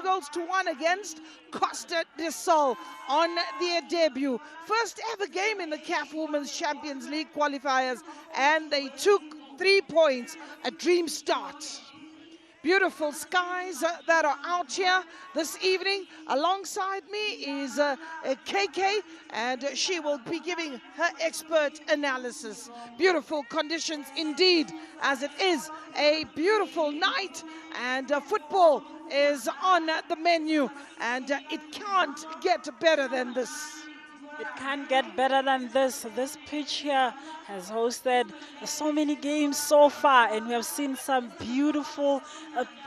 2-1 against Costa del Sol on their debut. First ever game in the CAF Women's Champions League qualifiers, and they took 3 points, a dream start. Beautiful skies that are out here this evening. Alongside me is KK, and she will be giving her expert analysis. Beautiful conditions indeed, as it is a beautiful night, and football is on the menu, and it can't get better than this. It can't get better than this. This pitch here has hosted so many games so far, and we have seen some beautiful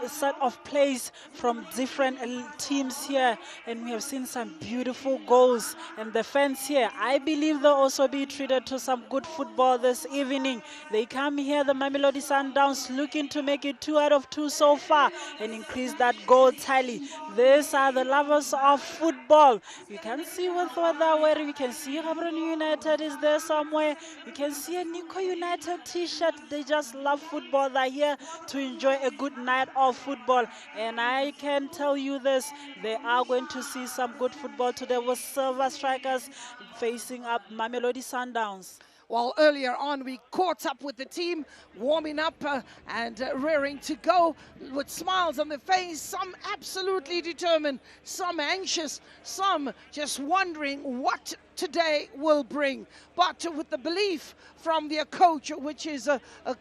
set of plays from different teams here, and we have seen some beautiful goals. And the fans here, I believe they'll also be treated to some good football this evening. They come here, the Mamelodi Sundowns, looking to make it 2 out of 2 so far and increase that goal tally. These are the lovers of football. You can see what they're wearing. We can see Gaborone United is there somewhere. We can see a Nico United t-shirt. They just love football. They're here to enjoy a good night of football. And I can tell you this, they are going to see some good football today with Silver Strikers facing up Mamelodi Sundowns. Well, earlier on, we caught up with the team, warming up and rearing to go with smiles on their face. Some absolutely determined, some anxious, some just wondering what today will bring. But with the belief from their coach, which is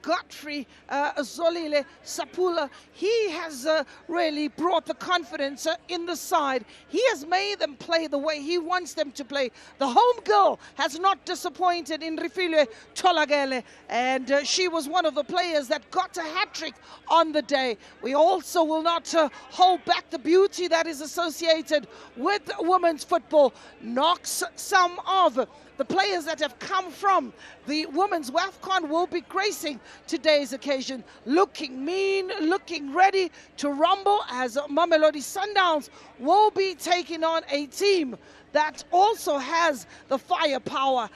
Godfrey Zolile Sapula, he has really brought the confidence in the side. He has made them play the way he wants them to play. The home girl has not disappointed in Refilwe Tolagele, and she was one of the players that got a hat-trick on the day. We also will not hold back the beauty that is associated with women's football. Knocks some of the players that have come from the women's WAFCON will be gracing today's occasion, looking mean, looking ready to rumble, as Mamelodi Sundowns will be taking on a team that also has the firepower.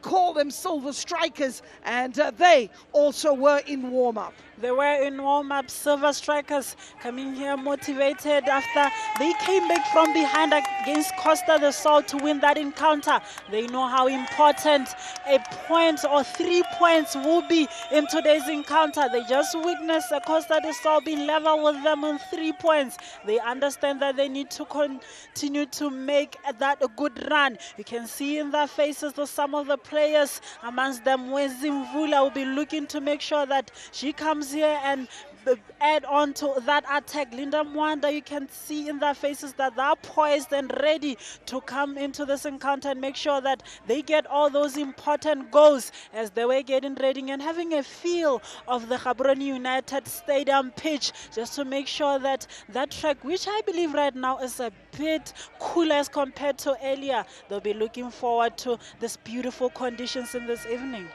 Call them Silver Strikers, and they also were in warm-up. They were in warm-up. Silver Strikers coming here motivated after they came back from behind against Costa del Sol to win that encounter. They know how important a point or 3 points will be in today's encounter. They just witnessed Costa del Sol being level with them on 3 points. They understand that they need to continue to make that a good run. You can see in their faces that some of the players, amongst them Wezimvula, will be looking to make sure that she comes here and add on to that attack. Linda Mwanda, you can see in their faces that they're poised and ready to come into this encounter and make sure that they get all those important goals as they were getting ready and having a feel of the Gaborone United Stadium pitch, just to make sure that that track, which I believe right now is a bit cooler as compared to earlier, they'll be looking forward to this beautiful conditions in this evening.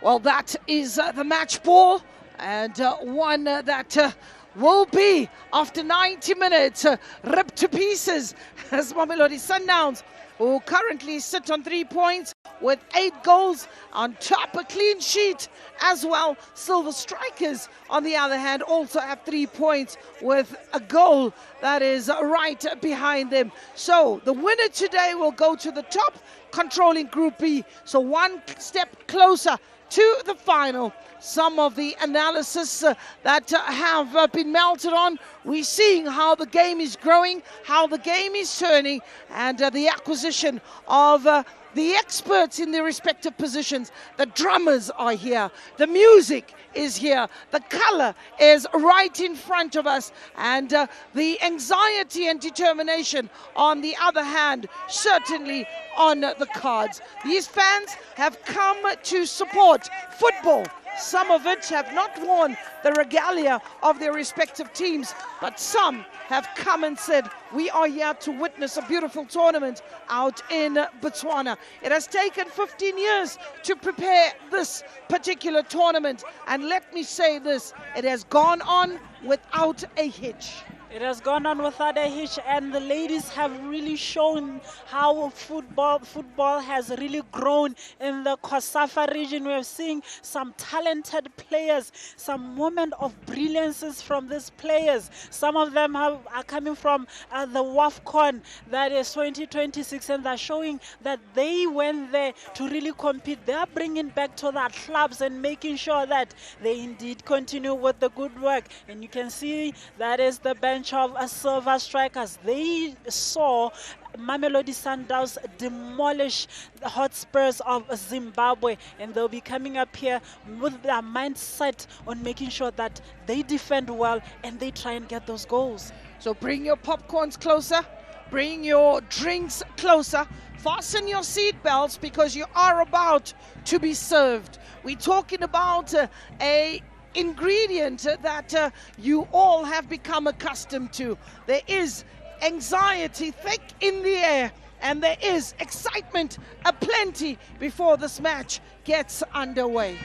Well, that is the match ball, and one that will be, after 90 minutes, ripped to pieces, as Mamelodi Sundowns, who currently sit on 3 points with 8 goals, on top a clean sheet as well. Silver Strikers, on the other hand, also have 3 points with a goal that is right behind them. So the winner today will go to the top, controlling Group B. So one step closer to the final. Some of the analysis that have been melted on, we're seeing how the game is growing, how the game is turning, and the acquisition of the experts in their respective positions. The drummers are here, the music is here, the color is right in front of us, and the anxiety and determination, on the other hand, certainly on the cards. These fans have come to support football. Some of it have not worn the regalia of their respective teams, but some have come and said, we are here to witness a beautiful tournament out in Botswana. It has taken 15 years to prepare this particular tournament, and let me say this, it has gone on without a hitch. It has gone on without a hitch, and the ladies have really shown how football has really grown in the COSAFA region. We have seen some talented players, some moment of brilliances from these players. Some of them are coming from the WAFCON, that is 2026, and they're showing that they went there to really compete. They are bringing back to their clubs and making sure that they indeed continue with the good work. And you can see that is the bench of Silver Strikers. They saw Mamelodi Sundowns demolish the Hotspurs of Zimbabwe, and they'll be coming up here with their mindset on making sure that they defend well and they try and get those goals. So bring your popcorns closer, bring your drinks closer, fasten your seat belts because you are about to be served. We're talking about a ingredient that you all have become accustomed to. There is anxiety thick in the air, and there is excitement aplenty before this match gets underway.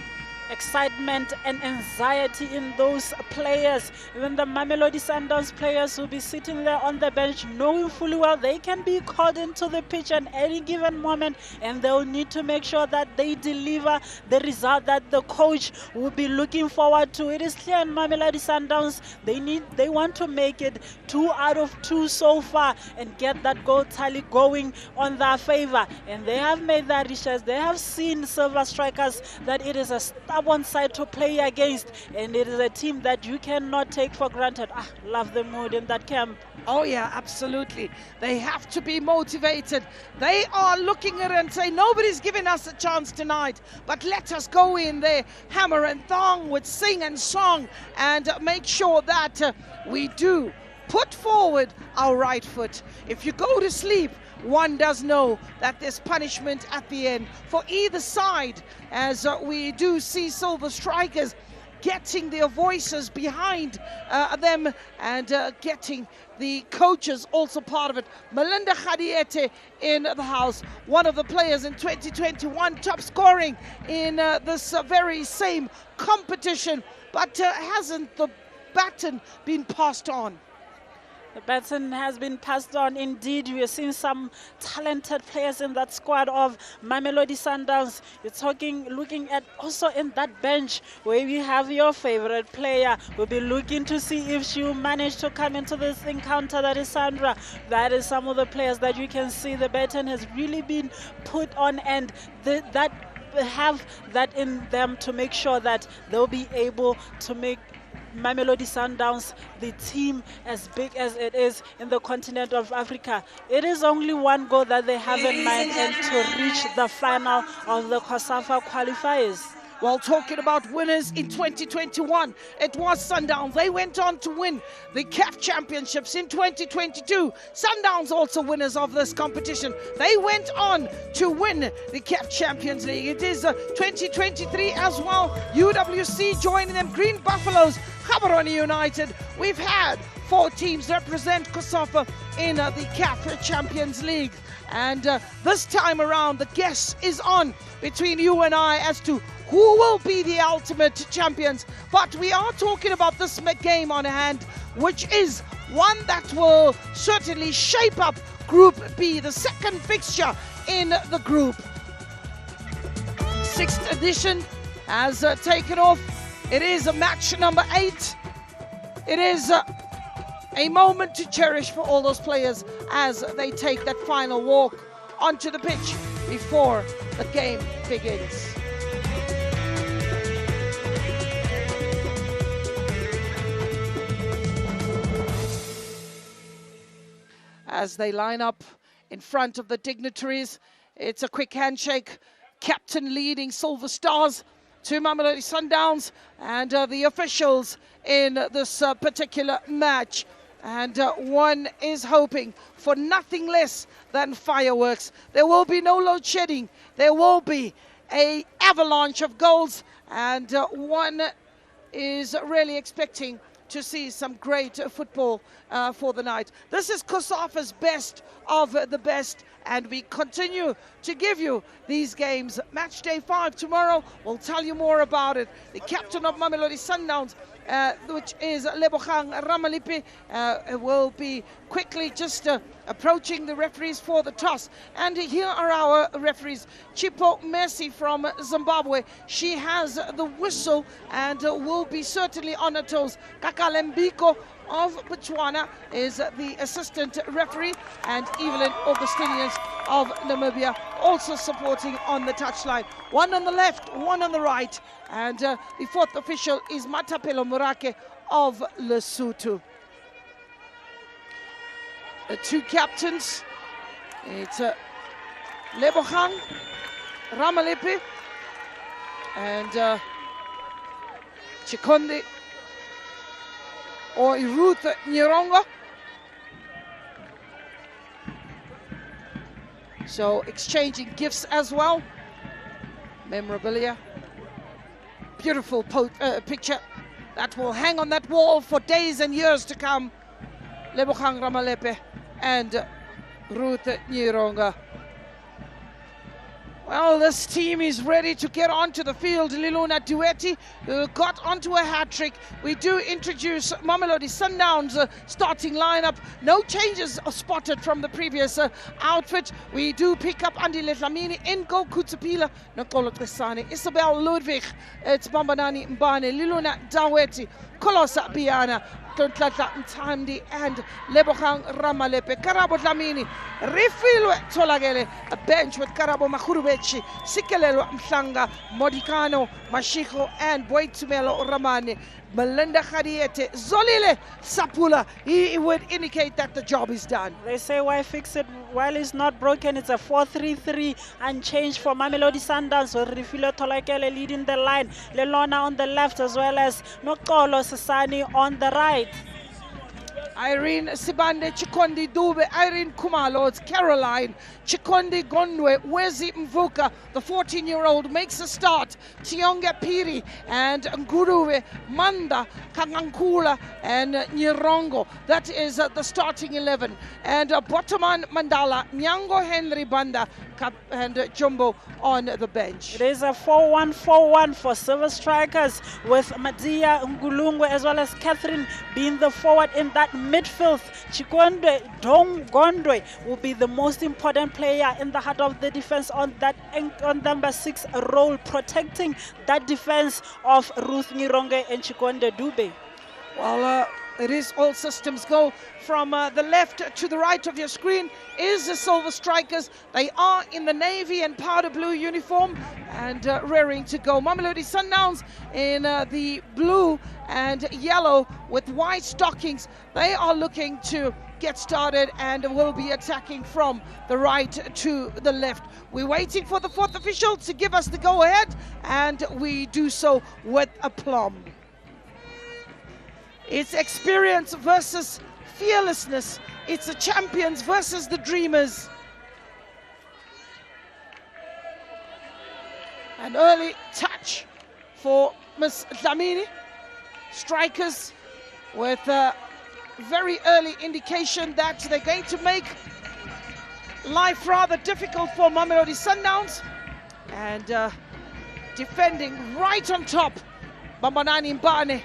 Excitement and anxiety in those players. Even the Mamelodi Sundowns players will be sitting there on the bench knowing fully well they can be called into the pitch at any given moment, and they'll need to make sure that they deliver the result that the coach will be looking forward to. It is clear in Mamelodi Sundowns they want to make it 2 out of 2 so far and get that goal tally going on their favor, and they have made that research. They have seen Silver Strikers that it is a stubborn side to play against, and it is a team that you cannot take for granted. Love the mood in that camp. Oh yeah, absolutely. They have to be motivated. They are looking at it and say, nobody's giving us a chance tonight, but let us go in there hammer and thong with sing and song and make sure that we do put forward our right foot. If you go to sleep, one does know that there's punishment at the end for either side, as we do see Silver Strikers getting their voices behind them and getting the coaches also part of it. Melinda Khadiete in the house, one of the players in 2021, top scoring in this very same competition, but hasn't the baton been passed on? The baton has been passed on indeed. We are seeing some talented players in that squad of Mamelodi Sundowns. You're looking at also in that bench where we have your favorite player. We'll be looking to see if she will manage to come into this encounter. That is Sandra. That is some of the players that you can see. The baton has really been put on, and that have that in them to make sure that they'll be able to make Mamelodi Sundowns the team as big as it is in the continent of Africa. It is only one goal that they have in mind, and to reach the final of the COSAFA qualifiers. Well, talking about winners in 2021, it was Sundowns. They went on to win the CAF Championships in 2022. Sundowns also winners of this competition. They went on to win the CAF Champions League. It is 2023 as well. UWC joining them. Green Buffaloes, Gaborone United. We've had 4 teams represent COSAFA in the CAF Champions League. And this time around, the guess is on between you and I as to who will be the ultimate champions. But we are talking about this game on hand, which is one that will certainly shape up Group B, the second fixture in the group. 6th edition has taken off. It is match number 8. It is a moment to cherish for all those players as they take that final walk onto the pitch before the game begins. As they line up in front of the dignitaries, it's a quick handshake. Captain leading Silver Stars to Mamelodi Sundowns and the officials in this particular match. And one is hoping for nothing less than fireworks. There will be no load shedding. There will be an avalanche of goals, and one is really expecting to see some great football for the night. This is COSAFA's best of the best, and we continue to give you these games. Match day 5 tomorrow, we'll tell you more about it. The captain of Mamelodi Sundowns which is Lebogang Ramalipi, will be quickly just approaching the referees for the toss. And here are our referees. Chipo Messi from Zimbabwe. She has the whistle and will be certainly on her toes. Kakalembiko of Botswana is the assistant referee, and Evelyn Augustinians of Namibia also supporting on the touchline. One on the left, one on the right, and the fourth official is Matapelo Murake of Lesotho. The two captains, it's Lebogang Ramalipi and Chikonde or Ruth Nyirongo. So exchanging gifts as well. Memorabilia. Beautiful picture that will hang on that wall for days and years to come. Lebogang Ramalepe and Ruth Nyironga. Well, this team is ready to get onto the field. Liluna Duetti got onto a hat-trick. We do introduce Mamelodi Sundowns starting lineup. No changes are spotted from the previous outfit. We do pick up Andy Letlamini, Ingo Kutsapila, Nkolo Tresani, Isabel Ludwig, it's Bambanani Mbane, Liluna Duetti, Kolosa Biana, Tontlata Ntamdi and Lebogang Ramalepe. Karabo Dlamini, Rifilwe Tolagele, a bench with Karabo Makurubechi, Sikelelo Mhlanga, Modicano, Mashiko and Boitumelo Ramane. Melinda Khadiete, Zolile Sapula, he would indicate that the job is done. They say why fix it while it's not broken. It's a 4-3-3 and change for Mamelodi Sundowns with Rifilo Tolakele leading the line, Lelona on the left as well as Nokolo Sasani on the right. Irene Sibande Chikondi Dube, Irene Kumalo, it's Caroline, Chikondi Gondwe, Wezi Mvuka, the 14-year-old makes a start, Tionga Piri and Nguruwe, Manda, Kangankula and Nyirongo. That is the starting 11. And Botoman Mandala, Nyango Henry Banda and Jumbo on the bench. It is a 4-1-4-1 for Silver Strikers with Madia Ngulungwe as well as Catherine being the forward in that midfield. Chikonde Dongondwe will be the most important player in the heart of the defense on that on number 6 role, protecting that defense of Ruth Nyironge and Chikonde Dube. Well, it is all systems go. From the left to the right of your screen is the Silver Strikers. They are in the navy and powder blue uniform and raring to go. Mamelodi Sundowns in the blue and yellow with white stockings. They are looking to get started and will be attacking from the right to the left. We're waiting for the fourth official to give us the go-ahead, and we do so with aplomb. It's experience versus fearlessness. It's the champions versus the dreamers. An early touch for Ms. Dlamini. Strikers with a very early indication that they're going to make life rather difficult for Mamelodi Sundowns. And defending right on top, Bambanani Mbane,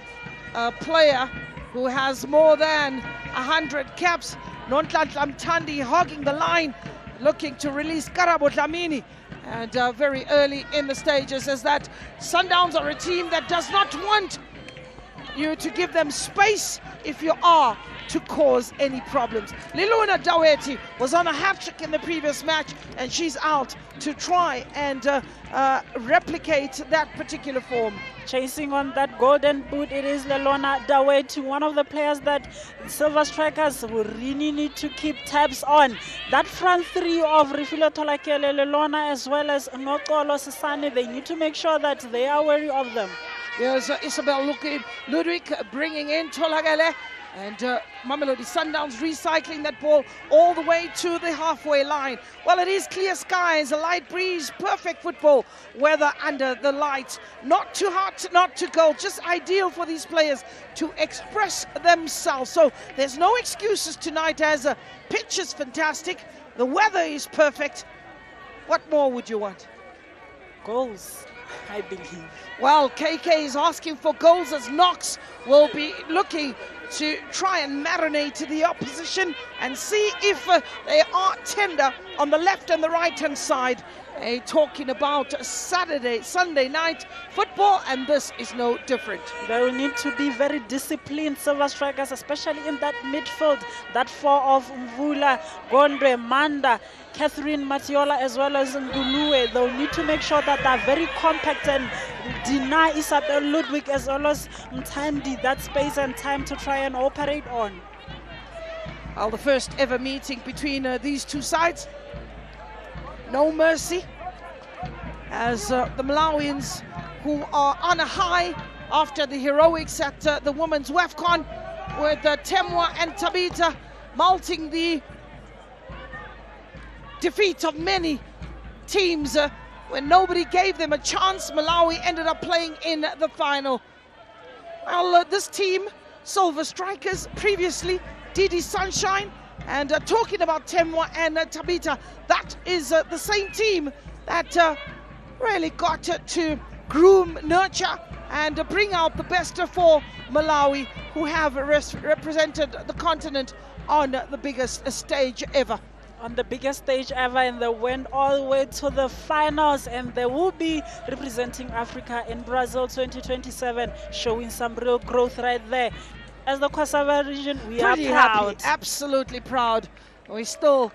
a player who has more than 100 caps. Nontlatla Mtandi hogging the line, looking to release Karabo Dlamini. And very early in the stages, as that Sundowns are a team that does not want you to give them space if you are to cause any problems. Liluna Daweti was on a hat-trick in the previous match, and she's out to try and replicate that particular form. Chasing on that golden boot, it is Lelona Daweti, one of the players that Silver Strikers will really need to keep tabs on. That front three of Rifilo Tolakele, Lelona as well as Nokolo Sasane, they need to make sure that they are wary of them. Here's Isabel Ludwig bringing in Tolagele, and Mamelodi Sundowns recycling that ball all the way to the halfway line. Well, it is clear skies, a light breeze, perfect football weather under the lights. Not too hot, not too cold, just ideal for these players to express themselves. So there's no excuses tonight, as the pitch is fantastic, the weather is perfect. What more would you want? Goals. I believe. Well, KK is asking for goals as Knox will be looking to try and marinate the opposition and see if they are tender on the left and the right-hand side. Talking about Sunday night football, and this is no different. They will need to be very disciplined, Silver Strikers, especially in that midfield. That four of Mvula, Gondwe, Manda, Catherine Matiola, as well as Ngulue. They'll need to make sure that they're very compact and deny Isabel Ludwig as well as Mtandi that space and time to try and operate on. Well, the first ever meeting between these two sides. No mercy, as the Malawians, who are on a high after the heroics at the women's WAFCON, with Temwa and Tabita mounting the defeat of many teams when nobody gave them a chance. Malawi ended up playing in the final. Well, this team, Silver Strikers, previously Didi Sunshine, and talking about Temwa and Tabita, that is the same team that really got to groom, nurture, and bring out the best for Malawi, who have represented the continent on the biggest stage ever. On the biggest stage ever, and they went all the way to the finals, and they will be representing Africa in Brazil 2027, showing some real growth right there. As the COSAFA region, we are proud. Happy, absolutely proud. We still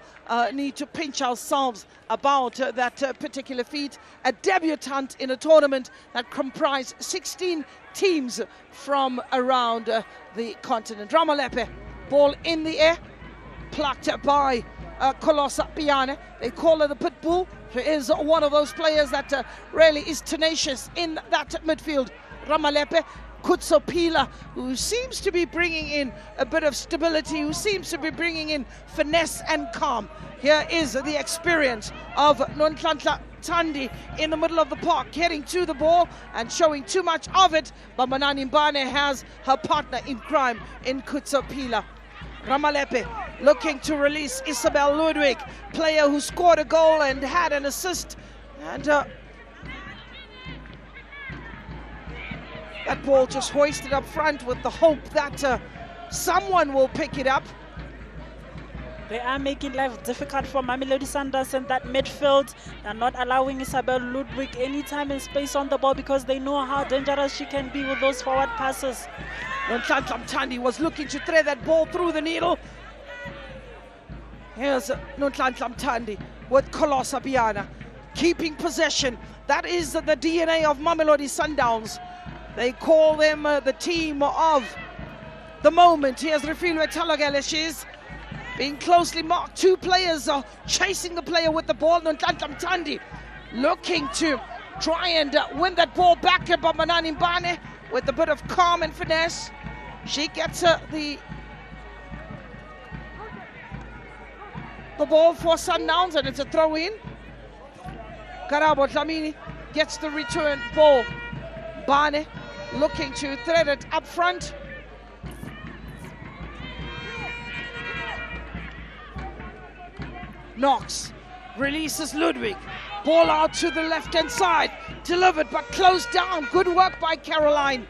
need to pinch ourselves about that particular feat. A debutant in a tournament that comprised 16 teams from around the continent. Ramalepe, ball in the air, plucked by Colossa Piane. They call her the pit bull. She is one of those players that really is tenacious in that midfield. Ramalepe, Kutsopila, who seems to be bringing in a bit of stability, who seems to be bringing in finesse and calm. Here is the experience of Nonhlanhla Tandi in the middle of the park, getting to the ball and showing too much of it, but Manani Mbane has her partner in crime in Kutsopila. Ramalepe looking to release Isabel Ludwig, player who scored a goal and had an assist, and that ball just hoisted up front with the hope that someone will pick it up. They are making life difficult for Mamelodi Sundowns in that midfield. They're not allowing Isabel Ludwig any time and space on the ball because they know how dangerous she can be with those forward passes. Nonhlanhla Tandi was looking to thread that ball through the needle. Here's Nonhlanhla Tandi with Colossa Piane, keeping possession. That is the DNA of Mamelodi Sundowns. They call them the team of the moment. Here's Refilwe Talagele. She's being closely marked. Two players are chasing the player with the ball. Nonhlanhla Tandi looking to try and win that ball back, but Manani Mbane with a bit of calm and finesse. She gets the ball for Sundowns, and it's a throw-in. Karabo Dlamini gets the return ball. Mbane looking to thread it up front. Knox releases Ludwig. Ball out to the left-hand side. Delivered but closed down. Good work by Caroline.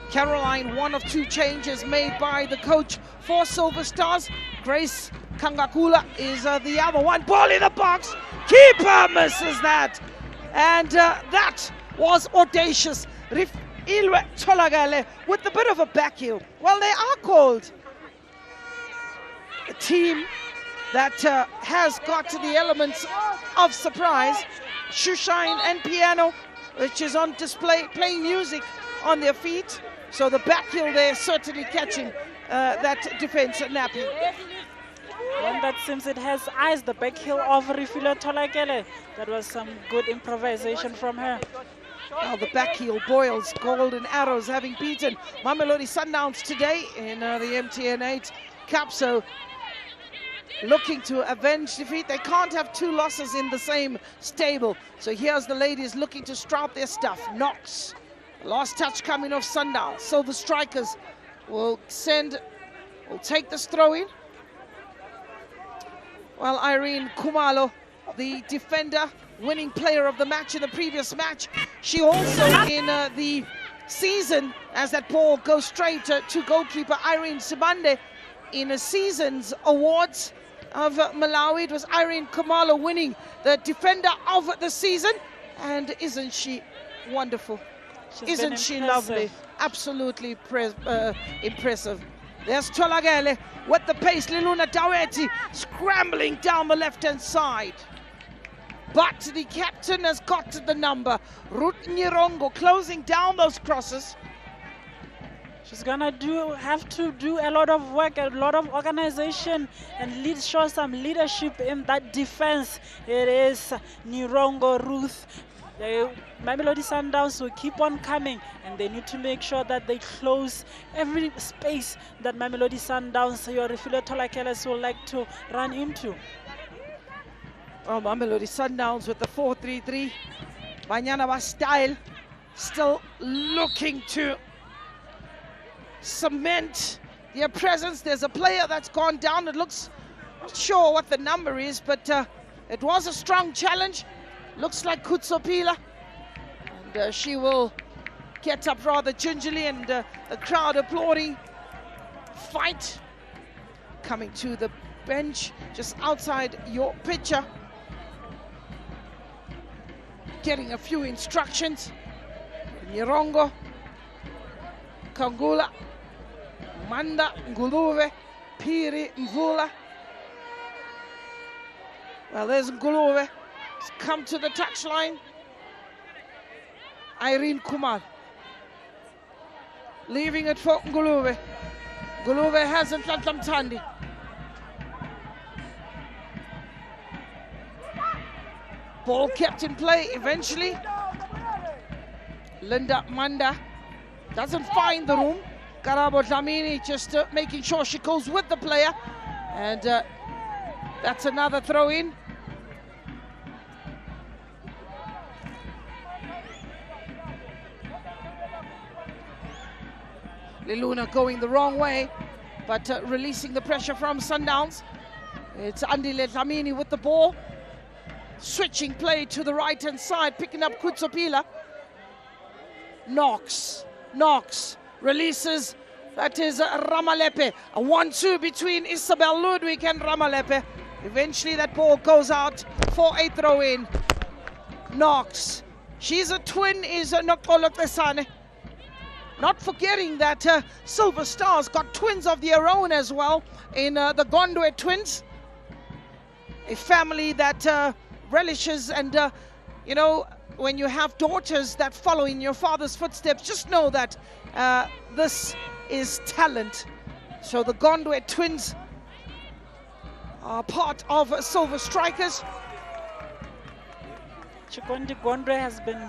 Caroline, one of two changes made by the coach for Silver Stars. Grace Kangakula is the other one. Ball in the box. Keeper misses that. And that was audacious. Ilwe Tolagale with a bit of a back heel. Well, they are called a team that has got to the elements of surprise. Shoeshine and piano, which is on display, playing music on their feet. So the back heel there certainly catching that defense napping. One that seems it has eyes, the back heel of Refilwe Tolagele. That was some good improvisation from her. Now the back heel boils, Golden Arrows having beaten Mamelodi Sundowns today in the MTN8 Cup. So looking to avenge defeat. They can't have two losses in the same stable. So here's the ladies looking to strap their stuff. Knox, last touch coming off Sundowns. So the strikers will take this throw in. Well, Irene Kumalo the defender, winning player of the match in the previous match. She also in the season, as that ball goes straight to goalkeeper Irene Sibande, in a season's awards of Malawi. It was Irene Khumalo winning the defender of the season. And isn't she wonderful? Isn't she lovely? Absolutely impressive. There's Tolagele with the pace. Liluna Daweti scrambling down the left-hand side. But the captain has got the number. Ruth Nyirongo closing down those crosses. She's gonna have to do a lot of work, a lot of organization, and show some leadership in that defense. It is Nyirongo Ruth. The Mamelodi Sundowns will keep on coming, and they need to make sure that they close every space that Mamelodi Sundowns, your Refilo Tolakeles, will like to run into. Oh, Mamelodi Sundowns with the 4-3-3. Banyana style, still looking to cement their presence. There's a player that's gone down. It looks, not sure what the number is, but it was a strong challenge. Looks like Kutsopila. And she will get up rather gingerly, and the crowd applauding. Fight coming to the bench just outside your picture. Getting a few instructions. Nyirongo, Kangula, Manda, Nguluve, Piri, Mvula. Well, there's Nguluve. He's come to the touchline. Irene Khumalo. Leaving it for Nguluve. Nguluve hasn't Tandi. Ball kept in play eventually. Linda Manda doesn't find the room. Karabo Dlamini just making sure she goes with the player. And that's another throw in. Liluna going the wrong way, but releasing the pressure from Sundowns. It's Andile Dlamini with the ball. Switching play to the right-hand side, picking up Kutsopila. Knox releases. That is Ramalepe. A 1-2 between Isabel Ludwig and Ramalepe. Eventually that ball goes out for a throw-in. Knox. She's a twin, is Nokolo Tesane. Not forgetting that Silver Stars got twins of their own as well in the Gondwe twins. A family that relishes, and you know, when you have daughters that follow in your father's footsteps, just know that this is talent. So the Gondwe twins are part of Silver Strikers. Chikondi Gondwe has been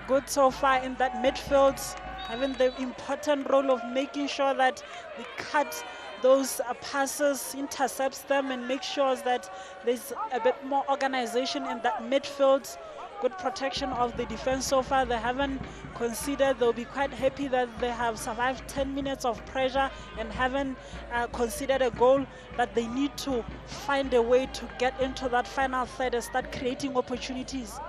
good so far in that midfield, having the important role of making sure that they cut those passes, intercepts them, and make sure that there's a bit more organization in that midfield. Good protection of the defense so far. They haven't conceded. They'll be quite happy that they have survived 10 minutes of pressure and haven't conceded a goal. But they need to find a way to get into that final third and start creating opportunities.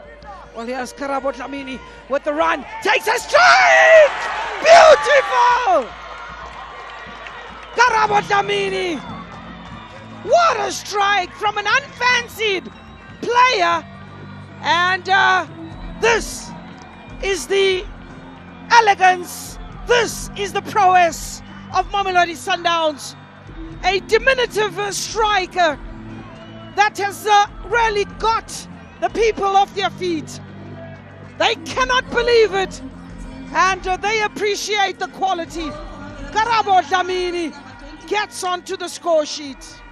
Well, here's Karabo Dlamini with the run. Takes a strike! Beautiful! Karabo Dlamini! What a strike from an unfancied player! And this is the elegance, this is the prowess of Mamelodi Sundowns. A diminutive striker that has really got the people off their feet. They cannot believe it, and they appreciate the quality. Karabo Dlamini gets onto the score sheet.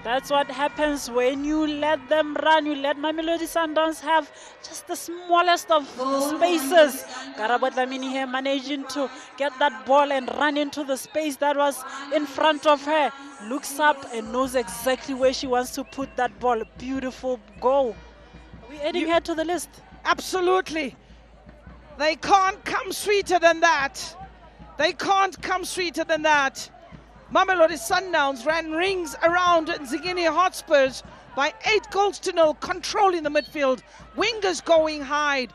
That's what happens when you let them run. You let Mamelodi Sundowns have just the smallest of spaces. Karabo Dlamini here managing to get that ball and run into the space that was in front of her. Looks up and knows exactly where she wants to put that ball. Beautiful goal. We're adding her to the list. Absolutely. They can't come sweeter than that. They can't come sweeter than that. Mamelodi Sundowns ran rings around Nzingini Hotspurs by 8-0, controlling the midfield. Wingers going high,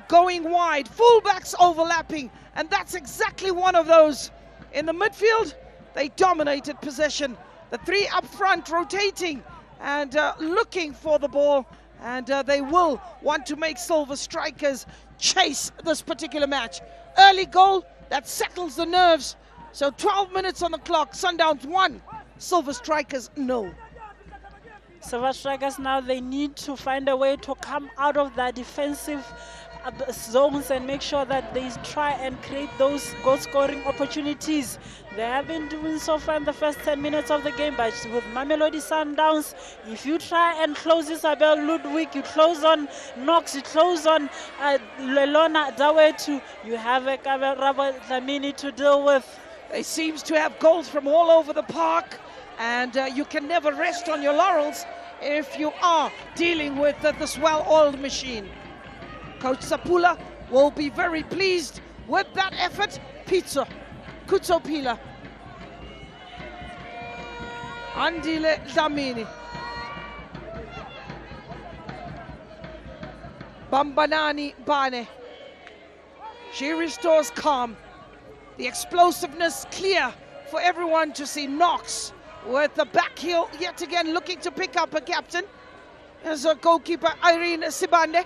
going wide, fullbacks overlapping, and that's exactly one of those. In the midfield, they dominated possession. The three up front rotating and looking for the ball, and they will want to make Silver Strikers chase this particular match. Early goal, that settles the nerves. So 12 minutes on the clock, Sundowns 1, Silver Strikers 0. Silver Strikers now, they need to find a way to come out of their defensive zones and make sure that they try and create those goal-scoring opportunities. They have been doing so far in the first 10 minutes of the game, but with Mamelodi Sundowns, if you try and close Isabel Ludwig, you close on Knox, you close on Lelona Dawetu, you have a Karabo Dlamini to deal with. They seems to have goals from all over the park, and you can never rest on your laurels if you are dealing with this well-oiled machine. Coach Sapula will be very pleased with that effort. Pizza, Kutsopila, Andile Dlamini, Bambanani Bane. She restores calm. The explosiveness clear for everyone to see. Knox with the back heel yet again, looking to pick up a captain. As a goalkeeper, Irene Sibande.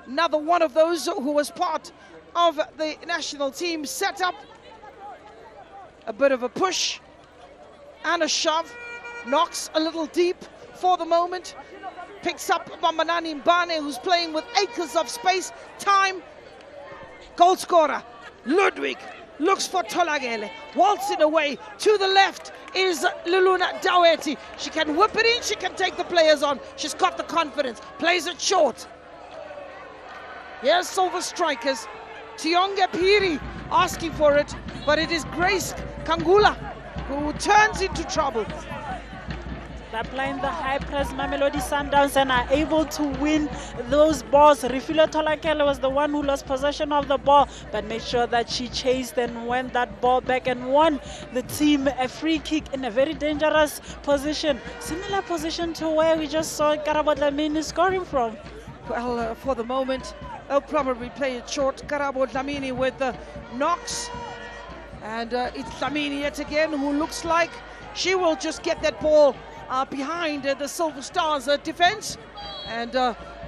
Another one of those who was part of the national team setup. A bit of a push and a shove. Knox a little deep for the moment. Picks up Bambanani Mbane, who's playing with acres of space. Time. Goal scorer Ludwig looks for Tolagele, waltzing away. To the left is Lelona Daweti. She can whip it in, she can take the players on. She's got the confidence, plays it short. Here's Silver Strikers. Tionga Piri asking for it, but it is Grace Kangula who turns into trouble. They're playing the high press Mamelodi Sundowns and are able to win those balls. Refilo Tolakele was the one who lost possession of the ball, but made sure that she chased and went that ball back and won the team a free kick in a very dangerous position. Similar position to where we just saw Karabo Dlamini scoring from. Well, for the moment, they'll probably play it short. Karabo Dlamini with Knox. And it's Dlamini yet again who looks like she will just get that ball behind the Silver Stars defense. And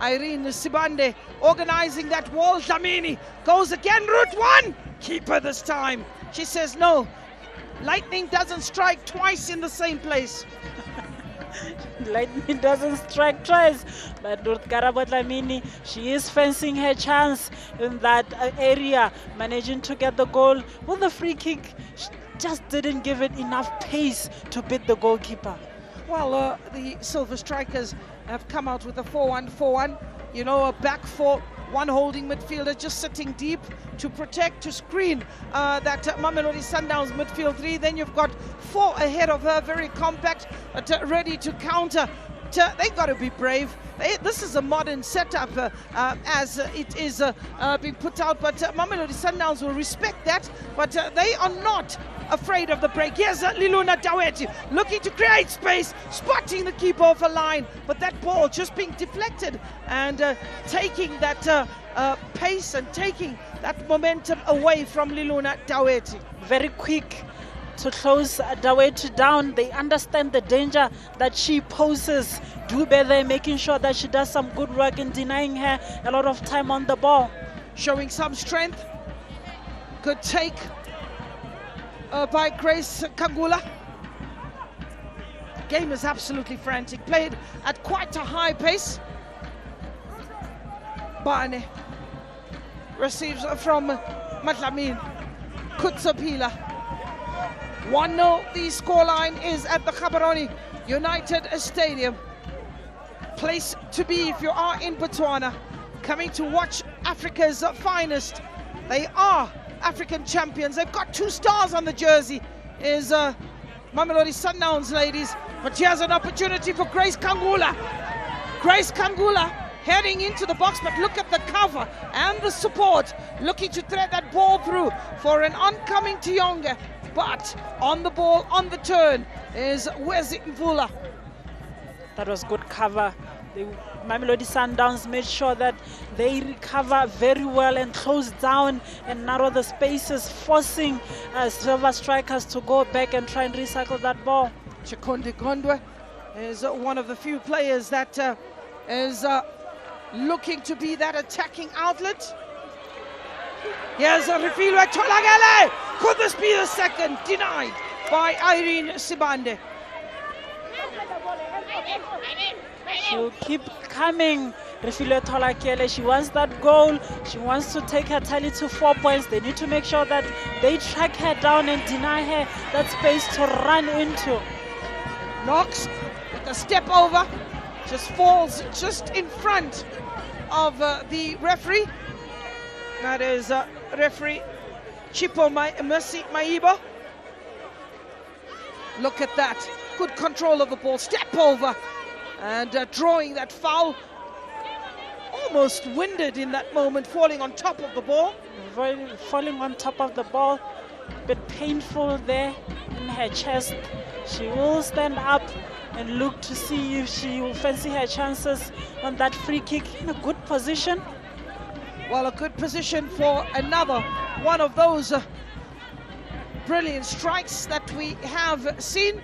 Irene Sibande organizing that wall. Dlamini goes again, route one, keeper this time. She says no, lightning doesn't strike twice in the same place. Lightning doesn't strike twice, but Karabo Dlamini, she is fencing her chance in that area, managing to get the goal with the free kick. She just didn't give it enough pace to beat the goalkeeper. Well, the Silver Strikers have come out with a 4-1-4-1. You know, a back four, one holding midfielder just sitting deep to protect, to screen that Mamelodi Sundowns midfield three. Then you've got four ahead of her, very compact, but ready to counter. They've got to be brave. This is a modern setup as it is being put out, but Mamelodi Sundowns will respect that, but they are not afraid of the break. Here's Lelona Daweti looking to create space, spotting the keeper off a line, but that ball just being deflected and taking that pace and taking that momentum away from Lelona Daweti. Very quick to close Daweti down. They understand the danger that she poses. Dube there making sure that she does some good work in denying her a lot of time on the ball. Showing some strength. Good take by Grace Kangula. Game is absolutely frantic. Played at quite a high pace. Bane receives from Matlamin. Kutsapila. 1-0, the scoreline is at the Gaborone United Stadium. Place to be if you are in Botswana, coming to watch Africa's finest. They are African champions. They've got 2 stars on the jersey, is Mamelodi Sundowns ladies. But here's an opportunity for Grace Kangula. Grace Kangula heading into the box, but look at the cover and the support, looking to thread that ball through for an oncoming Tionga. but on the ball, on the turn, is Wezi Mvula. That was good cover. The Mamelodi Sundowns made sure that they recover very well and close down and narrow the spaces, forcing Silver Strikers to go back and try and recycle that ball. Chikonde Gondwe is one of the few players that is looking to be that attacking outlet. Here's a Refilwe Tolagele. Could this be the second? Denied by Irene Sibande. She'll keep coming, Refilwe Tolakele. She wants that goal. She wants to take her tally to 4 points. They need to make sure that they track her down and deny her that space to run into. Knox with a step over, just falls just in front of the referee. That is referee Chipo Mercy Maibo. Look at that. Good control of the ball. Step over and drawing that foul. Almost winded in that moment, falling on top of the ball. Falling on top of the ball. Bit painful there in her chest. She will stand up and look to see if she will fancy her chances on that free kick. In a good position. Well, a good position for another one of those brilliant strikes that we have seen.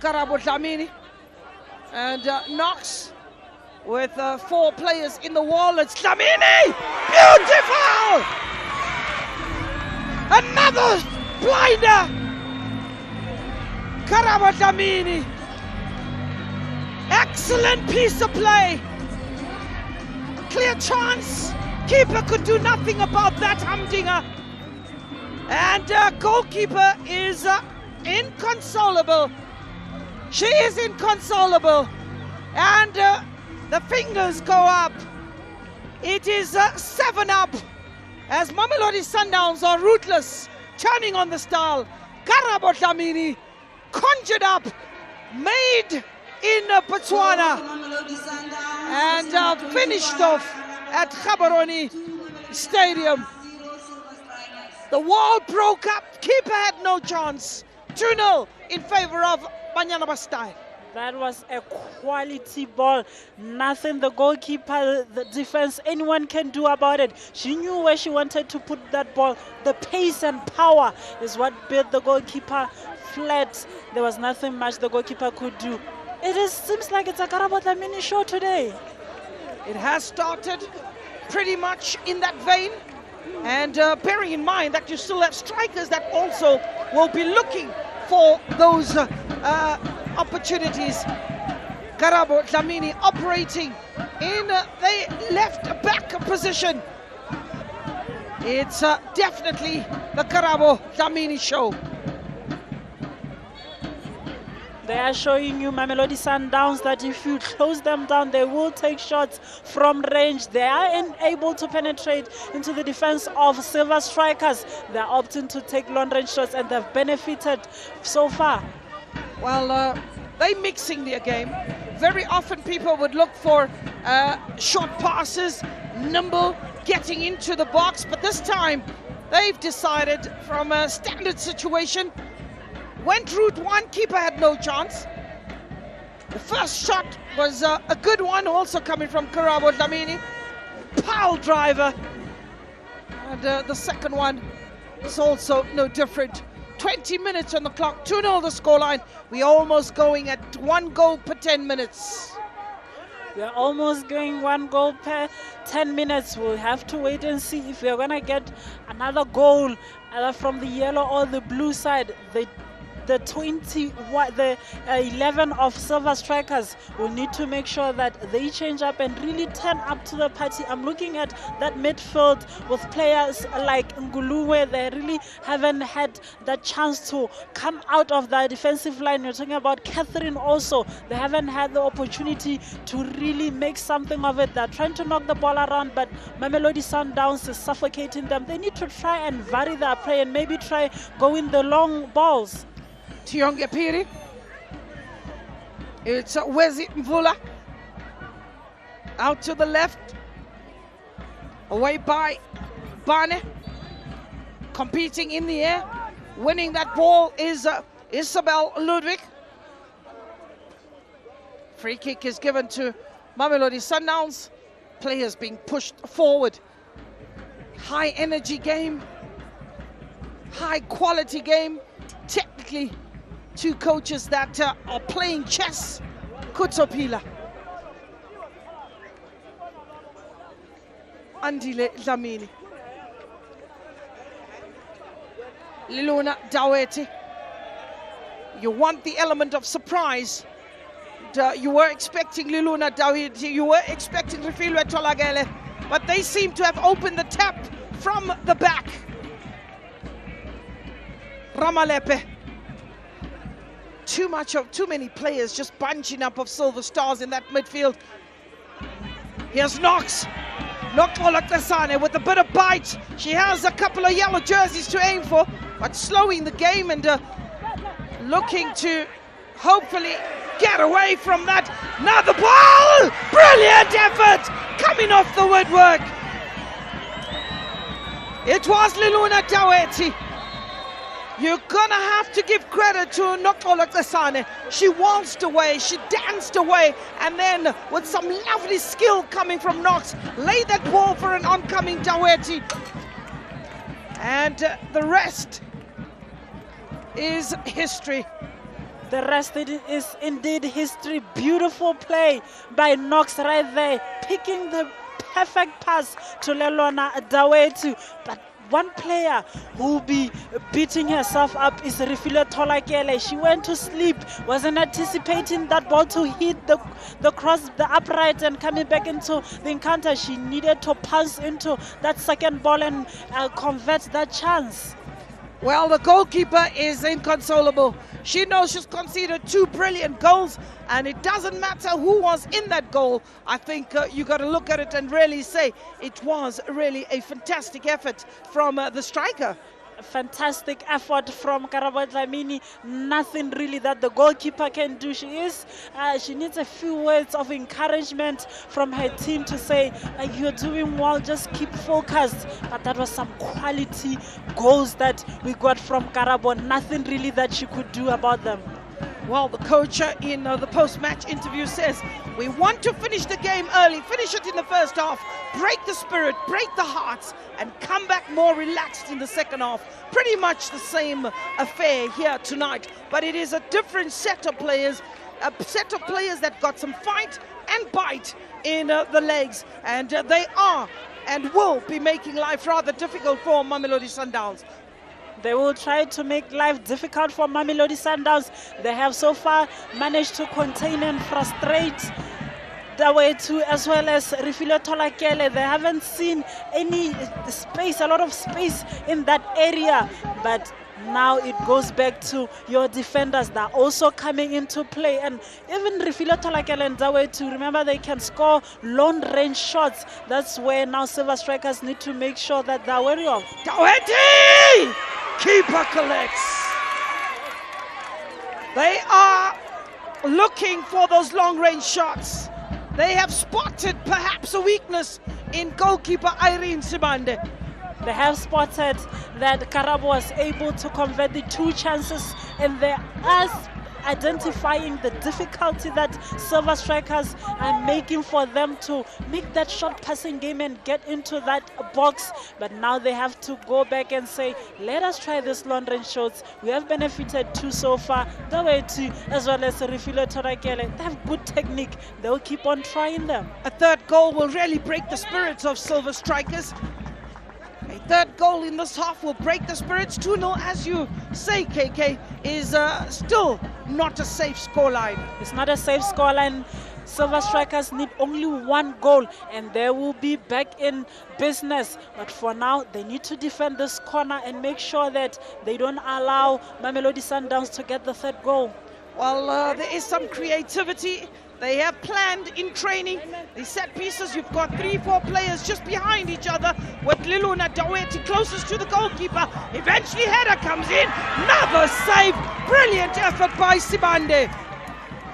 Karabo Dlamini and Knox with 4 players in the wall. It's Dlamini! Beautiful! Another blinder! Karabo Dlamini. Excellent piece of play. Clear chance. Keeper could do nothing about that, Hamdinger. And goalkeeper is inconsolable. She is inconsolable. And the fingers go up. It is 7-up as Mamelodi Sundowns are ruthless, turning on the style. Karabo Dlamini conjured up, made in Botswana, and finished off at Gaborone Stadium. The wall broke up, keeper had no chance. 2-0 in favor of Banyana Bastille. That was a quality ball. Nothing the goalkeeper, the defense, anyone can do about it. She knew where she wanted to put that ball. The pace and power is what built the goalkeeper flat. There was nothing much the goalkeeper could do. Seems like it's a Karabo Dlamini show today. It has started pretty much in that vein. And bearing in mind that you still have strikers that also will be looking for those opportunities. Karabo Dlamini operating in the left back position. It's definitely the Karabo Dlamini show. They are showing you, Mamelodi Sundowns, that if you close them down, they will take shots from range. They are unable to penetrate into the defense of Silver Strikers. They are opting to take long-range shots, and they've benefited so far. Well, they're mixing their game. Very often people would look for short passes, nimble, getting into the box, but this time they've decided from a standard situation. Went route one, keeper had no chance. The first shot was a good one, also coming from Karabo Dlamini. Pile driver. And the second one is also no different. 20 minutes on the clock, 2-0 the scoreline. We're almost going at 1 goal per 10 minutes. We're almost going 1 goal per 10 minutes. We'll have to wait and see if we're going to get another goal either from the yellow or the blue side. The 11 of Silver Strikers will need to make sure that they change up and really turn up to the party. I'm looking at that midfield with players like Nguluwe. They really haven't had the chance to come out of the defensive line. You're talking about Catherine also. They haven't had the opportunity to really make something of it. They're trying to knock the ball around, but Mamelodi Sundowns is suffocating them. They need to try and vary their play and maybe try going the long balls. Tionge Piri. It's Wezi Mvula. Out to the left. Away by Bane. competing in the air. Winning that ball is Isabel Ludwig. Free kick is given to Mamelodi Sundowns. Players being pushed forward. High energy game. High quality game. Technically, two coaches that are playing chess. Kutsopila. Andile Dlamini. Liluna Daweti. You want the element of surprise. You were expecting Liluna Daweti, you were expecting Refilwe Tolagele, but they seem to have opened the tap from the back. Ramalepe. Too many players just bunching up of Silver Stars in that midfield. Here's Knox. Noxolokasane with a bit of bite. She has a couple of yellow jerseys to aim for, but slowing the game and looking to hopefully get away from that. Another ball! Brilliant effort coming off the woodwork. It was Liluna Daweti. You're gonna have to give credit to Noxolokasane. She waltzed away, she danced away, and then with some lovely skill coming from Knox, laid that ball for an oncoming Daweti. And the rest is history. The rest is indeed history. Beautiful play by Knox right there, picking the perfect pass to Lelona Daweti. But one player who will be beating herself up is Refilwe Tolagele. She went to sleep, wasn't anticipating that ball to hit the cross, the upright, and coming back into the encounter. She needed to pass into that second ball and convert that chance. Well, the goalkeeper is inconsolable. She knows she's conceded two brilliant goals, and it doesn't matter who was in that goal. I think you got to look at it and really say it was really a fantastic effort from the striker. A fantastic effort from Karabo Dlamini. Nothing really that the goalkeeper can do. She needs a few words of encouragement from her team to say, you're doing well, just keep focused. But that was some quality goals that we got from Karabo. Nothing really that she could do about them. Well, the coach in the post-match interview says, we want to finish the game early, finish it in the first half, break the spirit, break the hearts, and come back more relaxed in the second half. Pretty much the same affair here tonight, but it is a different set of players, a set of players that got some fight and bite in the legs, and they are and will be making life rather difficult for Mamelodi Sundowns. They will try to make life difficult for Mamelodi Sundowns. They have so far managed to contain and frustrate Daweti as well as Refilwe Tolagele. They haven't seen any space, a lot of space in that area. But now it goes back to your defenders that are also coming into play. And even Refilwe Tolagele and Daweti, remember, they can score long-range shots. That's where now Silver Strikers need to make sure that they're wary of. Daweti! Keeper collects. They are looking for those long-range shots. They have spotted perhaps a weakness in goalkeeper Irene Sibande. They have spotted that Karabo was able to convert the two chances, and they are identifying the difficulty that Silver Strikers are making for them to make that short passing game and get into that box. But now they have to go back and say, let us try this long range shots. We have benefited two so far. Daweti as well as Refilwe Tolagele, they have good technique. They'll keep on trying them. A third goal will really break the spirits of Silver Strikers. A third goal in this half will break the spirits. 2-0, as you say, KK, is still not a safe scoreline. It's not a safe scoreline. Silver Strikers need only one goal and they will be back in business. But for now, they need to defend this corner and make sure that they don't allow Mamelodi Sundowns to get the third goal. Well, there is some creativity. They have planned in training the set pieces. You've got 3-4 players just behind each other with Liluna Daweti closest to the goalkeeper. Eventually header comes in. Another save. Brilliant effort by Sibande.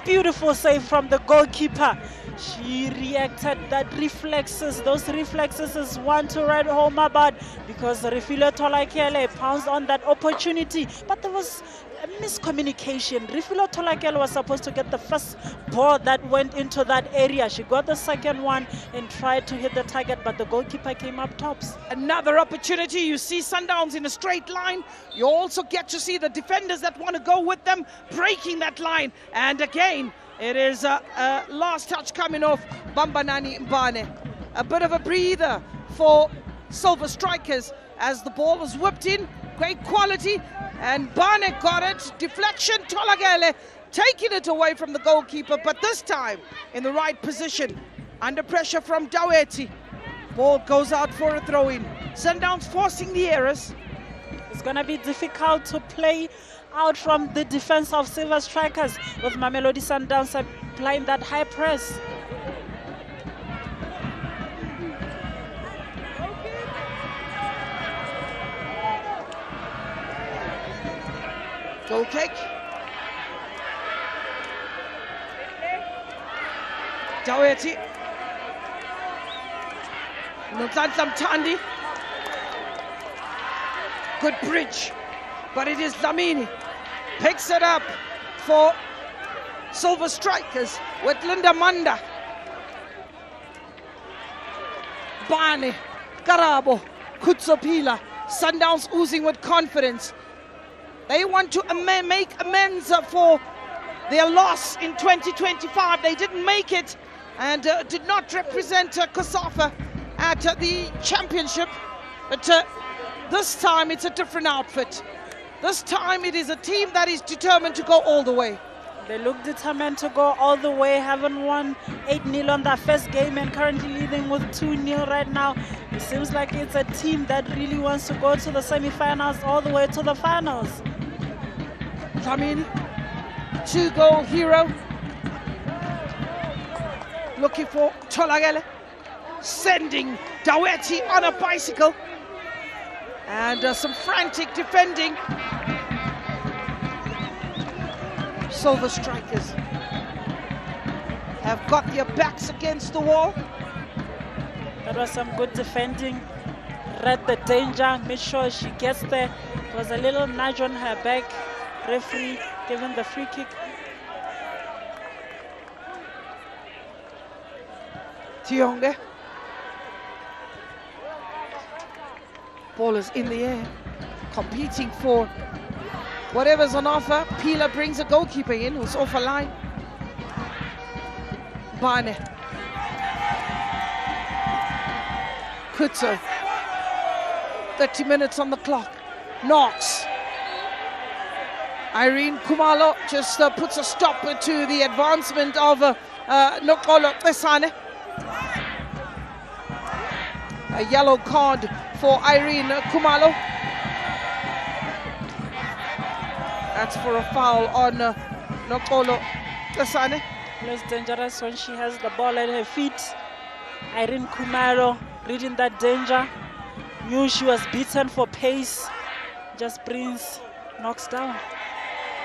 Beautiful save from the goalkeeper. She reacted, those reflexes is one to write home about, because Refilwe Tolakele pounced on that opportunity, but there was a miscommunication. Refilwe Tolakele was supposed to get the first ball that went into that area. She got the second one and tried to hit the target, but the goalkeeper came up tops. Another opportunity. You see Sundowns in a straight line. You also get to see the defenders that want to go with them breaking that line. And again, it is a last touch coming off Bambanani Mbane. A bit of a breather for Silver Strikers as the ball was whipped in. Great quality, and Mbane got it. Deflection, Tolakele taking it away from the goalkeeper, but this time in the right position. Under pressure from Daweti. Ball goes out for a throw-in. Sundowns forcing the errors. It's going to be difficult to play out from the defense of Silver Strikers, with Mamelodi Sundowns applying that high press. Goal kick. Daweti. Notlanhla Mthandi. Good bridge, but it is Dlamini. Picks it up for Silver Strikers with Linda Manda. Bane, Karabo, Kutsopila. Sundowns oozing with confidence. They want to make amends for their loss in 2025. They didn't make it and did not represent COSAFA at the championship. But this time it's a different outfit. This time it is a team that is determined to go all the way. They look determined to go all the way, having won 8-0 on their first game and currently leading with 2-0 right now. It seems like it's a team that really wants to go to the semi-finals, all the way to the finals. Dlamini, 2-goal hero. Looking for Tolakele, sending Daweti on a bicycle. And some frantic defending. Silver Strikers have got their backs against the wall. That was some good defending. Read the danger, made sure she gets there. There was a little nudge on her back. Referee giving the free kick. Tionge. Ball is in the air, competing for whatever's on offer. Pila brings a goalkeeper in who's off a line. Bane. Kutso. 30 minutes on the clock. Knox. Irene Khumalo just puts a stop to the advancement of Nokolo Pesane. A yellow card for Irene Khumalo. That's for a foul on Nokolo Pesane. It's dangerous when she has the ball at her feet. Irene Khumalo reading that danger. Knew she was beaten for pace. Just knocks down.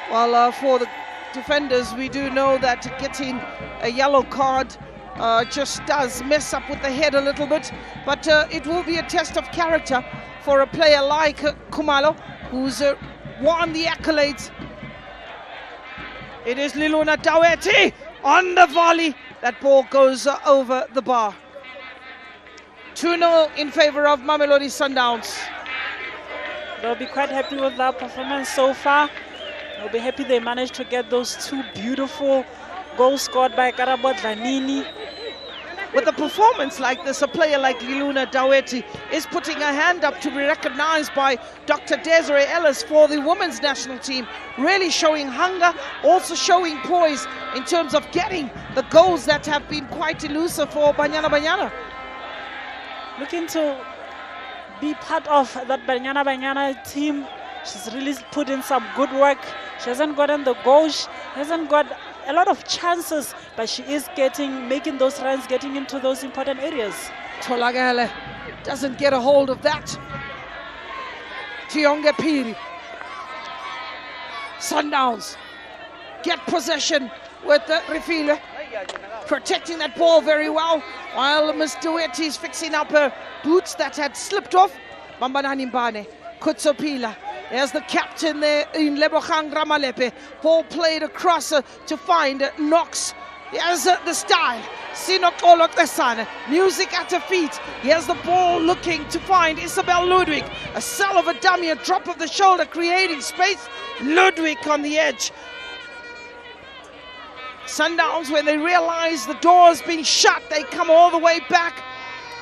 Well, for the defenders, we do know that getting a yellow card just does mess up with the head a little bit, but it will be a test of character for a player like Khumalo, who's won the accolades. It is Liluna Daweti on the volley. That ball goes over the bar. 2-0 in favor of Mamelodi Sundowns. They'll be quite happy with their performance so far. They'll be happy they managed to get those two beautiful goals scored by Karabo Dlamini. With a performance like this, a player like Liluna Daweti is putting her hand up to be recognized by Dr. Desiree Ellis for the women's national team. Really showing hunger, also showing poise in terms of getting the goals that have been quite elusive for Banyana Banyana. Looking to be part of that Banyana team. She's really put in some good work. She hasn't gotten the goals, she hasn't got a lot of chances, but she is making those runs, getting into those important areas. Tolakele doesn't get a hold of that. Tionge Piri. Sundowns get possession with Refilwe. protecting that ball very well, while Miss Duet is fixing up her boots that had slipped off. Bambanani Mbane, Kutsopila. There's the captain there in Lebogang Ramalepe. Ball played across to find Knox. Here's the style. Sinokolo Tesane. Music at her feet. Here's the ball looking to find Isabel Ludwig. A sell of a dummy, a drop of the shoulder, creating space. Ludwig on the edge. Sundowns, when they realize the door's been shut, they come all the way back.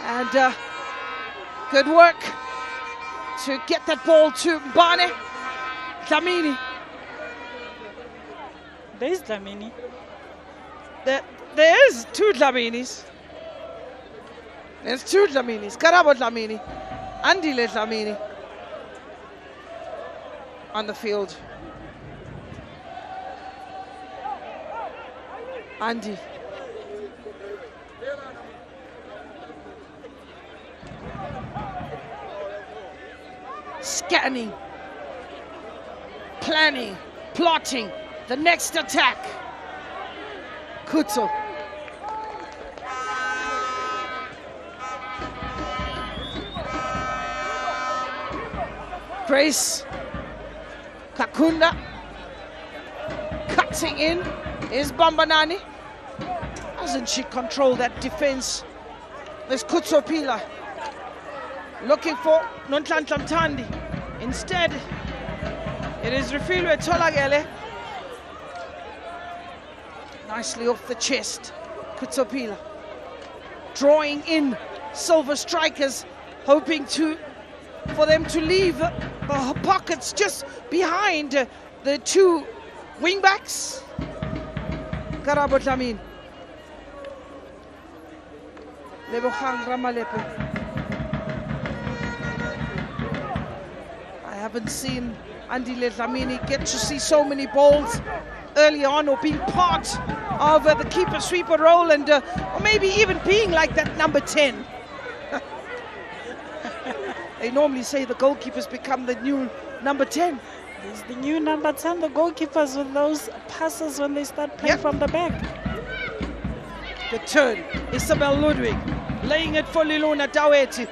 And good work to get that ball to Mbane. Dlamini. There's Dlamini. There is two Dlaminis. There's two Dlaminis. Karabo Dlamini. Andile Dlamini. On the field. Andy. Scanning. Planning. Plotting. The next attack. Kutso. Grace. Kakunda. Cutting in is Bambanani. Doesn't she control that defense? There's Kutso Pila. Looking for Nontlanhla Mthandi. Instead, it is Refilwe Tolagele. Nicely off the chest, Kutsopila. Drawing in Silver Strikers, hoping for them to leave the pockets just behind the two wingbacks. Karabo Dlamini. Lebogang Ramalepe. I haven't seen Andile Dlamini get to see so many balls early on, or being part of the keeper sweeper role, and or maybe even being like that number 10. They normally say the goalkeepers become the new number 10. It's the new number 10, the goalkeepers with those passes when they start playing from the back. Good turn, Isabel Ludwig, laying it for Liluna Daweti.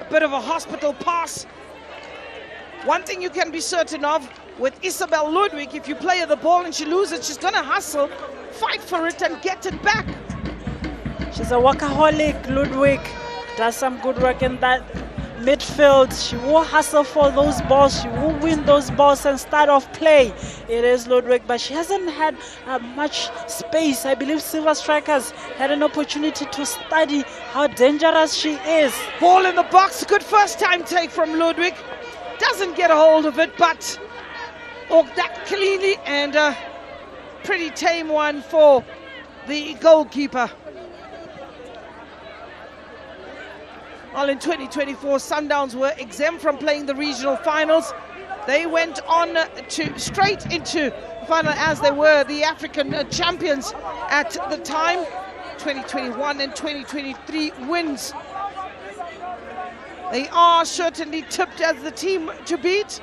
A bit of a hospital pass. One thing you can be certain of with Isabel Ludwig, if you play her the ball and she loses, she's gonna hustle, fight for it and get it back. She's a workaholic. Ludwig does some good work in that midfield. She will hustle for those balls, she will win those balls and start off play. It is Ludwig, but she hasn't had much space. I believe Silver Strikers had an opportunity to study how dangerous she is. Ball in the box, good first time take from Ludwig. Doesn't get a hold of it, but that cleanly, and a pretty tame one for the goalkeeper. Well, in 2024, Sundowns were exempt from playing the regional finals. They went on straight into the final, as they were the African champions at the time. 2021 and 2023 wins. They are certainly tipped as the team to beat.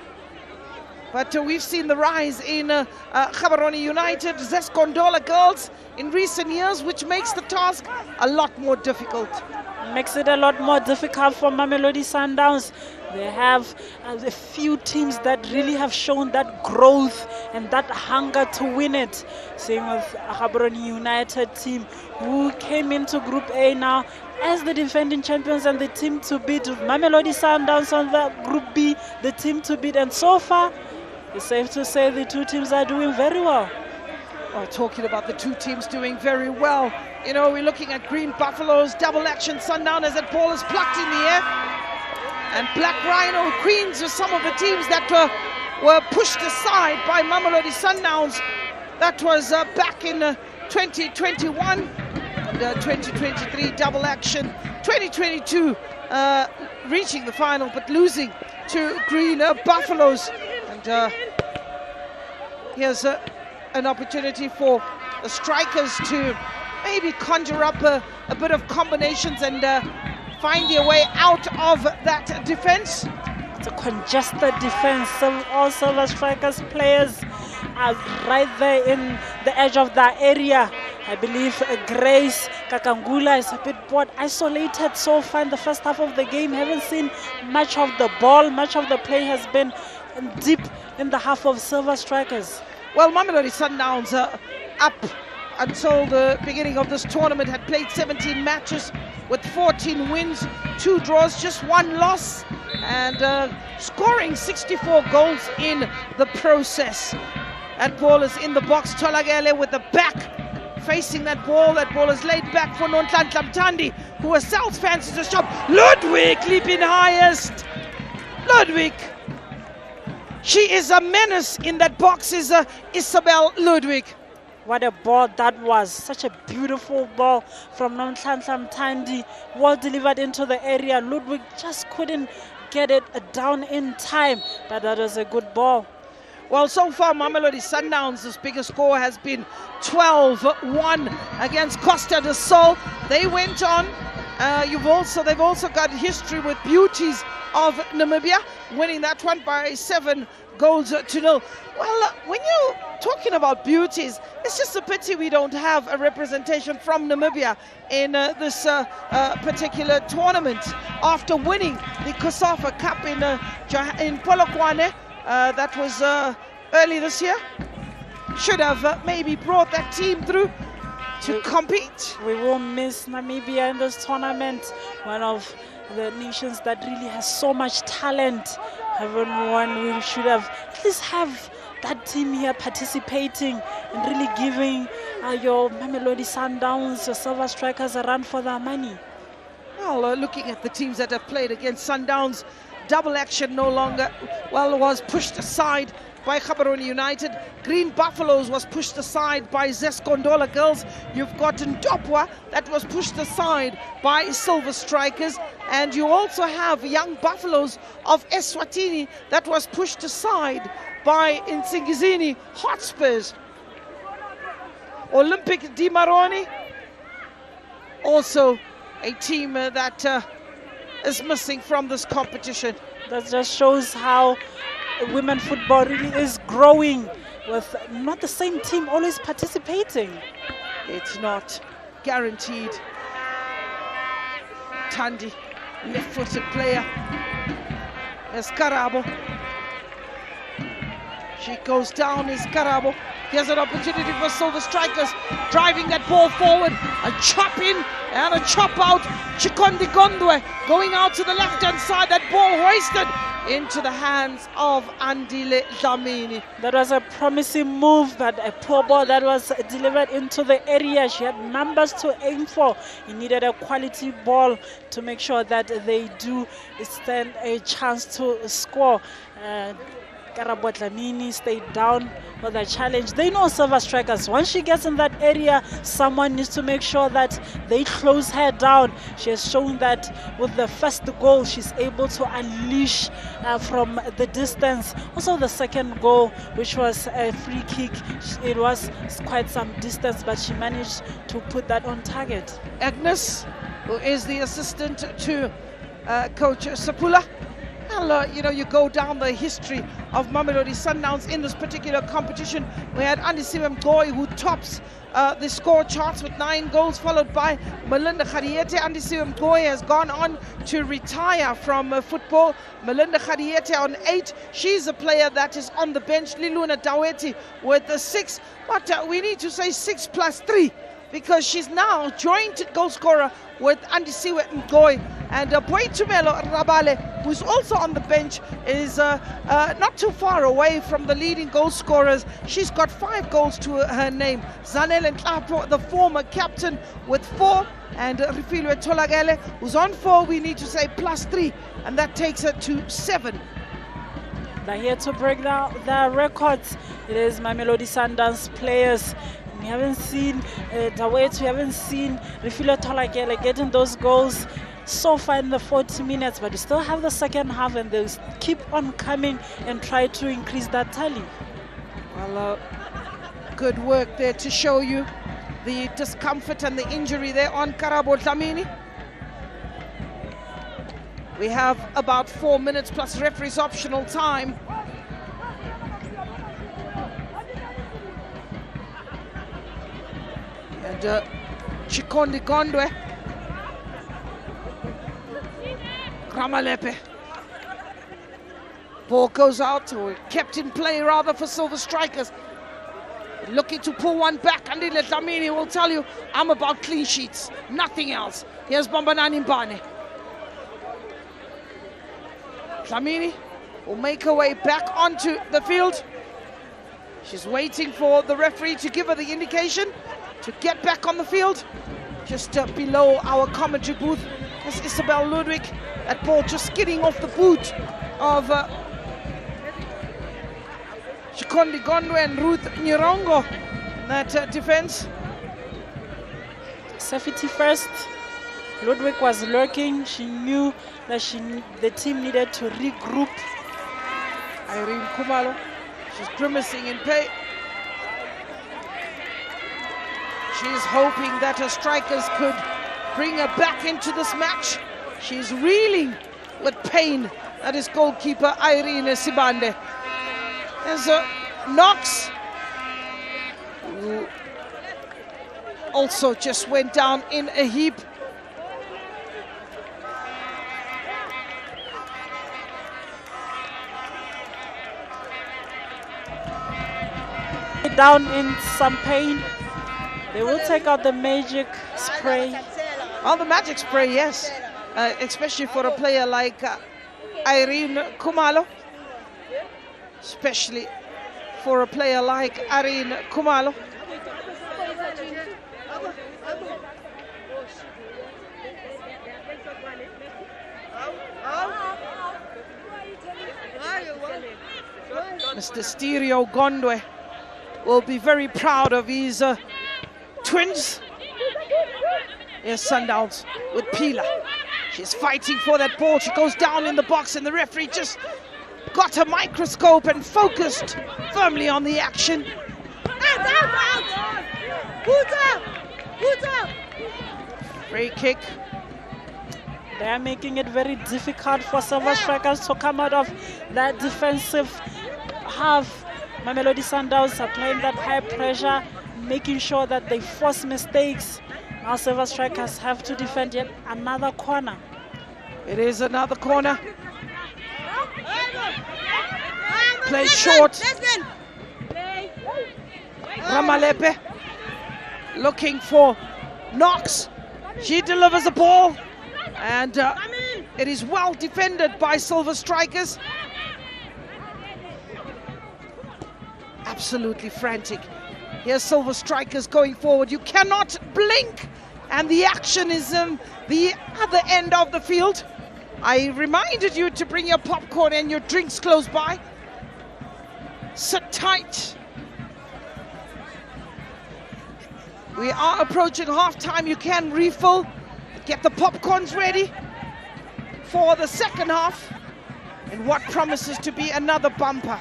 But we've seen the rise in Gaborone United, Zescondola girls in recent years, which makes the task a lot more difficult. Makes it a lot more difficult for Mamelodi Sundowns. They have a few teams that really have shown that growth and that hunger to win it. Same with Gaborone United team, who came into Group A now as the defending champions and the team to beat. Mamelodi Sundowns on the Group B, the team to beat. And so far, it's safe to say the two teams are doing very well. Oh, talking about the two teams doing very well. You know, we're looking at Green Buffaloes, double action Sundown as that ball is plucked in the air. And Black Rhino Queens are some of the teams that were pushed aside by Mamelodi Sundowns. That was back in 2021 and 2023 double action. 2022 reaching the final but losing to Green Buffaloes. And here's an opportunity for the strikers to maybe conjure up a bit of combinations and find their way out of that defense. It's a congested defense. All Silver Strikers players are right there in the edge of that area. I believe Grace Kakangula is a bit bored, isolated so far in the first half of the game. Haven't seen much of the ball. Much of the play has been deep in the half of Silver Strikers. Well, Mamelodi Sundowns up until the beginning of this tournament had played 17 matches with 14 wins, 2 draws, just 1 loss, and scoring 64 goals in the process. That ball is in the box. Tolagele with the back facing that ball. That ball is laid back for Nonhlanhla Mthandi, who herself fancies a shot. Ludwig leaping highest. Ludwig. She is a menace in that box, is Isabel Ludwig. What a ball that was. Such a beautiful ball from Nonhlanhla Mthandi. Well delivered into the area. Ludwig just couldn't get it down in time, but that was a good ball. Well, so far, Mamelodi Sundowns' biggest score has been 12-1 against Costa do Sol. They went on. They've also got history with Beauties of Namibia, winning that one by 7 goals to 0. Well, when you're talking about Beauties, it's just a pity we don't have a representation from Namibia in this particular tournament. After winning the COSAFA Cup in Polokwane, that was early this year, should have maybe brought that team through to compete. We will miss Namibia in this tournament, one of the nations that really has so much talent. Haven't won, we should have at least have that team here participating and really giving your Mamelodi Sundowns, your Silver Strikers a run for their money. Well, looking at the teams that have played against Sundowns, double action no longer, well, was pushed aside by Gaborone United. Green Buffaloes was pushed aside by Zescondola Girls. You've got Ndopwa that was pushed aside by Silver Strikers. And you also have Young Buffaloes of Eswatini that was pushed aside by Nsingizini Hotspurs. Olympic Di Maroni, also a team that is missing from this competition. That just shows how women football really is growing, with not the same team always participating. It's not guaranteed. Thandi, left-footed player. There's Karabo. She goes down, is Karabo. Here's an opportunity for Silver Strikers, driving that ball forward. A chop in and a chop out. Chikondi Gondwe going out to the left-hand side. That ball hoisted into the hands of Andile Dlamini. That was a promising move, but a poor ball that was delivered into the area. She had numbers to aim for. He needed a quality ball to make sure that they do stand a chance to score. Karabo Dlamini stayed down for the challenge. They know Silver Strikers. Once she gets in that area, someone needs to make sure that they close her down. She has shown that with the first goal, she's able to unleash from the distance. Also the second goal, which was a free kick, it was quite some distance, but she managed to put that on target. Agnes, who is the assistant to Coach Sapula. Well, you go down the history of Mamelodi Sundowns in this particular competition. We had Andisiwe Mgoy, who tops the score charts with 9 goals, followed by Melinda Khadiete. Andisiwe Mgoy has gone on to retire from football. Melinda Khadiete on 8. She's a player that is on the bench. Liluna Daweti with the 6. But we need to say 6 plus 3, because she's now joint goal scorer with Andisiwe Mgoy. And Boitumelo Rabale, who's also on the bench, is not too far away from the leading goal scorers. She's got 5 goals to her name. Zanele Nhlapo, the former captain, with 4. And Rifilwe Tolagele, who's on 4, we need to say plus 3. And that takes her to 7. They're here to break down their records. It is Mamelodi Sundowns players. We haven't seen Dawet, we haven't seen Rifilwe Tolagele getting those goals so far in the 40 minutes, but we still have the second half, and they'll keep on coming and try to increase that tally. Well, good work there to show you the discomfort and the injury there on Karabo Dlamini. We have about 4 minutes plus referee's optional time. And Chikondi Gondwe. Ramalepe. Ball goes out, or kept in play rather for Silver Strikers. Looking to pull one back, and Andile Dlamini will tell you, I'm about clean sheets, nothing else. Here's Bambanani Mbane. Dlamini will make her way back onto the field. She's waiting for the referee to give her the indication to get back on the field. Just below our commentary booth is Isabel Ludwig. That ball just skidding off the boot of Chikondi Gondwe and Ruth Nyirongo in that defense. Safety first. Ludwig was lurking. She knew that the team needed to regroup. Irene Khumalo, she's grimacing in pain. She's hoping that her strikers could bring her back into this match. She's reeling with pain. That is goalkeeper Irene Sibande. There's Knox, who also just went down in a heap. Down in some pain. They will take out the magic spray. Oh, the magic spray, yes. Especially for a player like Irene Khumalo. Especially for a player like Irene Khumalo. Mr. Stereo Gondwe will be very proud of his twins. Here's Sundowns with Pila. She's fighting for that ball. She goes down in the box, and the referee just got a microscope and focused firmly on the action. Free kick. They are making it very difficult for Silver Strikers to come out of that defensive half. Mamelodi Sundowns are playing that high pressure, making sure that they force mistakes. Now Silver Strikers have to defend yet another corner. It is another corner. Play short. Ramalepe looking for Knox. She delivers the ball, and it is well defended by Silver Strikers. Absolutely frantic. Here's Silver Strikers going forward. You cannot blink, and the action is in the other end of the field. I reminded you to bring your popcorn and your drinks close by. Sit tight. We are approaching half-time. You can refill. Get the popcorns ready for the second half in what promises to be another bumper.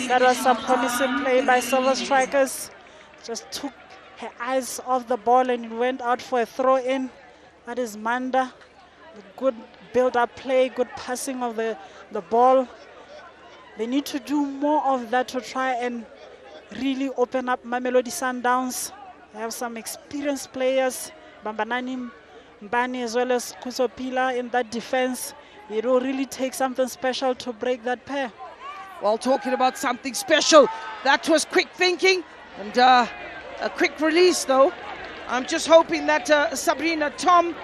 That was some promising play by Silver Strikers. Just took her eyes off the ball and went out for a throw-in. That is Manda. Good build-up play, good passing of the ball. They need to do more of that to try and really open up Mamelodi Sundowns. They have some experienced players, Bambanani Mbane as well as Kusopila in that defense. It will really take something special to break that pair. Well, talking about something special, that was quick thinking and a quick release, though. I'm just hoping that Sabrina Tom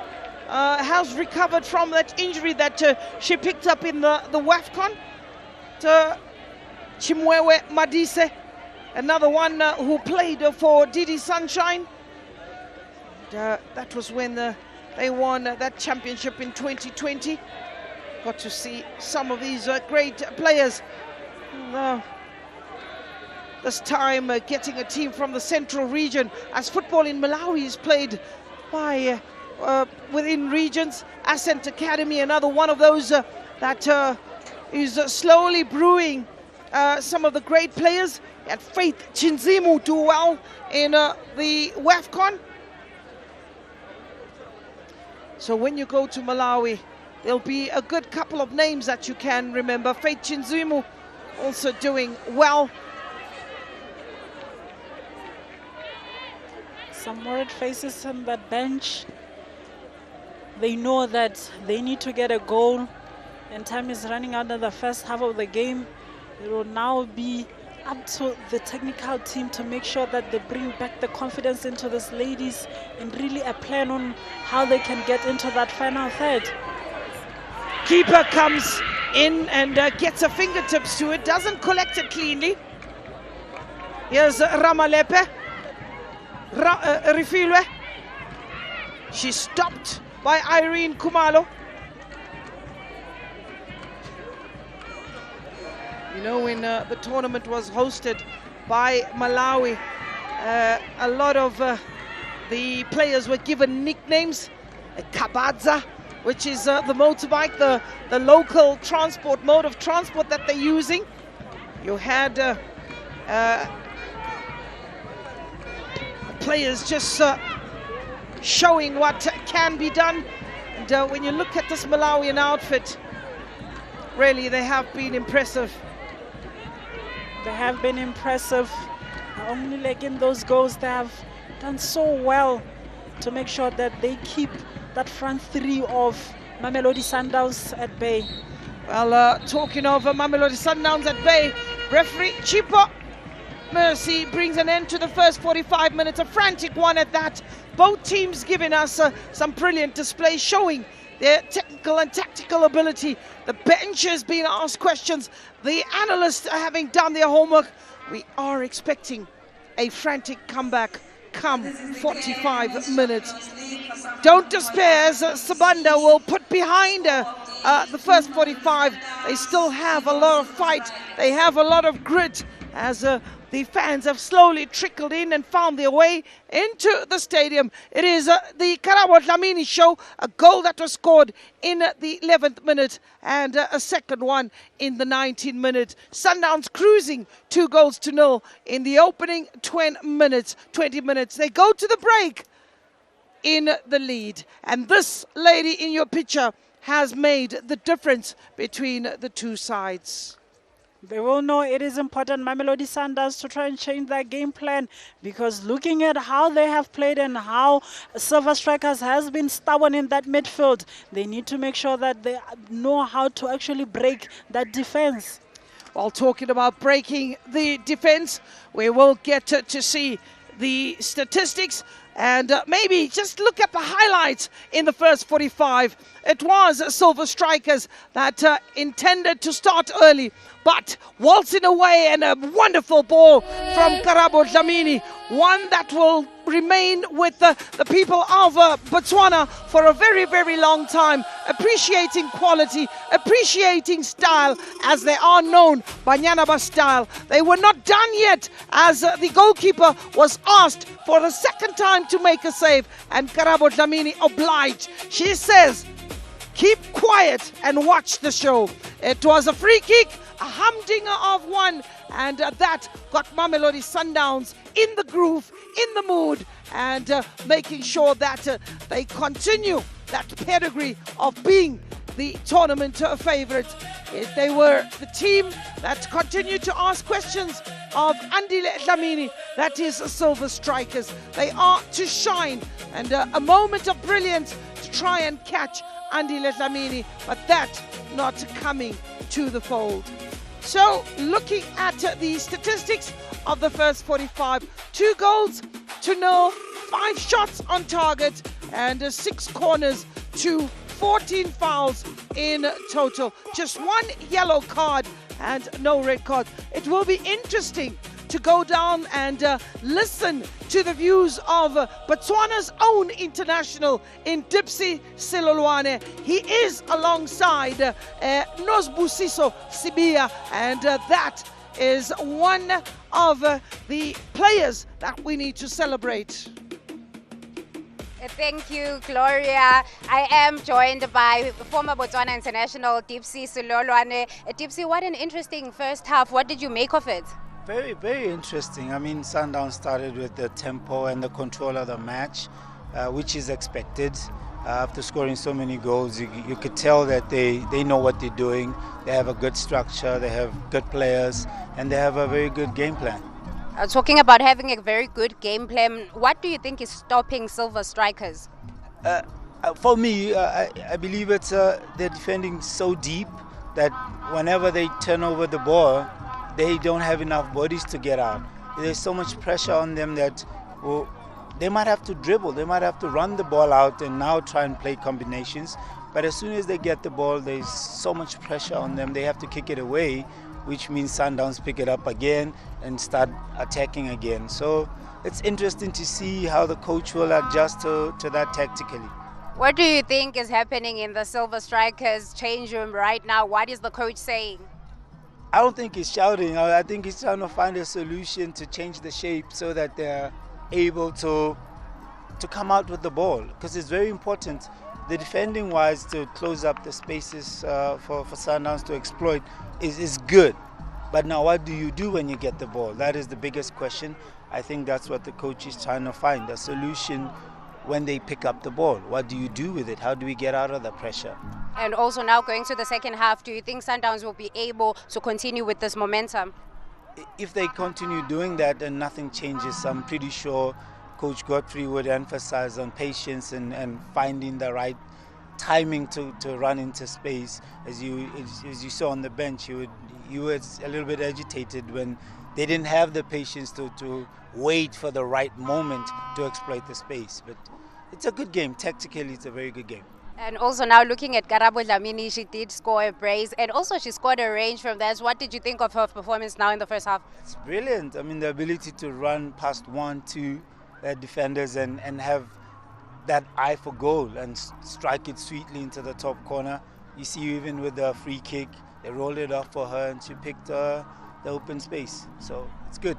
has recovered from that injury that she picked up in the WAFCON. Chimwewe Madise, another one who played for Didi Sunshine. And, that was when they won that championship in 2020. Got to see some of these great players. This time getting a team from the central region, as football in Malawi is played by within regions. Ascent Academy, another one of those that is slowly brewing some of the great players. And Faith Chinzimu do well in the WAFCON. So when you go to Malawi, there'll be a good couple of names that you can remember. Faith Chinzimu also doing well. Some worried faces on that bench. They know that they need to get a goal, and time is running out of the first half of the game. It will now be up to the technical team to make sure that they bring back the confidence into these ladies and really a plan on how they can get into that final third. Keeper comes in and gets her fingertips to it, doesn't collect it cleanly. Here's Ramalepe. Rifilwe. She's stopped by Irene Kumalo. You know, when the tournament was hosted by Malawi, a lot of the players were given nicknames. Kabadza, which is the motorbike, the local transport, mode of transport that they're using. You had players just showing what can be done. And when you look at this Malawian outfit, really they have been impressive. They have been impressive. Only like in those goals, they have done so well to make sure that they keep that front three of Mamelodi Sundowns at bay. Well, talking of Mamelodi Sundowns at bay, referee Chipo Mercy brings an end to the first 45 minutes, a frantic one at that. Both teams giving us some brilliant displays, showing their technical and tactical ability. The bench has been asked questions. The analysts are having done their homework. We are expecting a frantic comeback come 45 minutes. Don't despair, as Sabanda will put behind the first 45. They still have a lot of fight. They have a lot of grit, as the fans have slowly trickled in and found their way into the stadium. It is the Karabo Dlamini show, a goal that was scored in the 11th minute and a second one in the 19th minute. Sundowns cruising 2-0 in the opening 20 minutes. They go to the break in the lead. And this lady in your picture has made the difference between the two sides. They will know it is important, Mamelodi Sundowns, to try and change their game plan, because looking at how they have played and how Silver Strikers has been stubborn in that midfield, they need to make sure that they know how to actually break that defense. While talking about breaking the defense, we will get to see the statistics and maybe just look at the highlights in the first 45. It was Silver Strikers that intended to start early, but waltzing away, and a wonderful ball from Karabo Dlamini, one that will remain with the people of Botswana for a very, very long time, appreciating quality, appreciating style, as they are known, Banyana style. They were not done yet, as the goalkeeper was asked for the second time to make a save, and Karabo Dlamini obliged. She says, keep quiet and watch the show. It was a free kick, a humdinger of one, and that got Mamelodi Sundowns in the groove, in the mood, and making sure that they continue that pedigree of being the tournament favourite. They were the team that continued to ask questions of Andile Dlamini, that is Silver Strikers. They are to shine, and a moment of brilliance to try and catch Andile Dlamini, but that not coming to the fold. So, looking at the statistics of the first 45, 2-0, 5 shots on target, and 6 corners to 14 fouls in total. Just 1 yellow card and no red card. It will be interesting to go down and listen to the views of Botswana's own international in Dipsy Silolwane. He is alongside Nosbusiso Sibia, and that is one of the players that we need to celebrate. Thank you, Gloria. I am joined by former Botswana international Dipsy Silolwane. Dipsy, what an interesting first half. What did you make of it? Very, very interesting. I mean, Sundowns started with the tempo and the control of the match, which is expected. After scoring so many goals, you could tell that they know what they're doing. They have a good structure, they have good players, and they have a very good game plan. Talking about having a very good game plan, what do you think is stopping Silver Strikers? For me, I believe it's they're defending so deep that whenever they turn over the ball, they don't have enough bodies to get out. There's so much pressure on them that they might have to dribble, they might have to run the ball out and now try and play combinations. But as soon as they get the ball, there's so much pressure on them. They have to kick it away, which means Sundowns pick it up again and start attacking again. So it's interesting to see how the coach will adjust to that tactically. What do you think is happening in the Silver Strikers change room right now? What is the coach saying? I don't think he's shouting. I think he's trying to find a solution to change the shape so that they're able to come out with the ball, because it's very important. The defending wise, to close up the spaces for Sundowns to exploit is good. But now what do you do when you get the ball? That is the biggest question. I think that's what the coach is trying to find, a solution when they pick up the ball. What do you do with it? How do we get out of the pressure? And also now going to the second half, do you think Sundowns will be able to continue with this momentum? If they continue doing that and nothing changes, I'm pretty sure Coach Godfrey would emphasize on patience and finding the right timing to run into space. As you saw on the bench, you was a little bit agitated when they didn't have the patience to wait for the right moment to exploit the space. But it's a good game. Tactically, it's a very good game. And also now looking at Karabo Dlamini, she did score a brace and also she scored a range from that. What did you think of her performance now in the first half? It's brilliant. I mean, the ability to run past 1-2 defenders and have that eye for goal and strike it sweetly into the top corner. You see, even with the free kick, they rolled it off for her and she picked the open space. So it's good.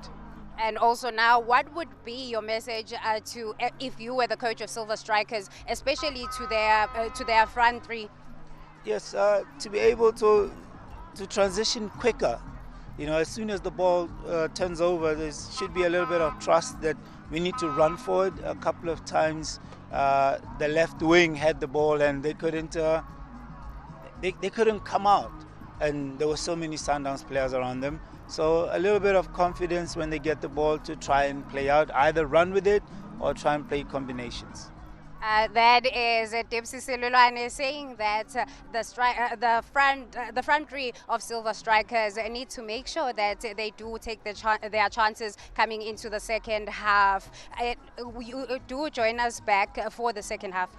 And also now, what would be your message to if you were the coach of Silver Strikers, especially to their front three? Yes, to be able to transition quicker. You know, as soon as the ball turns over, there should be a little bit of trust that we need to run forward. A couple of times, the left wing had the ball and they couldn't come out, and there were so many Sundowns players around them. So a little bit of confidence when they get the ball to try and play out, either run with it or try and play combinations. That is Dipsy Silulwane saying that the front three of Silver Strikers need to make sure that they do take their chances coming into the second half. You do join us back for the second half.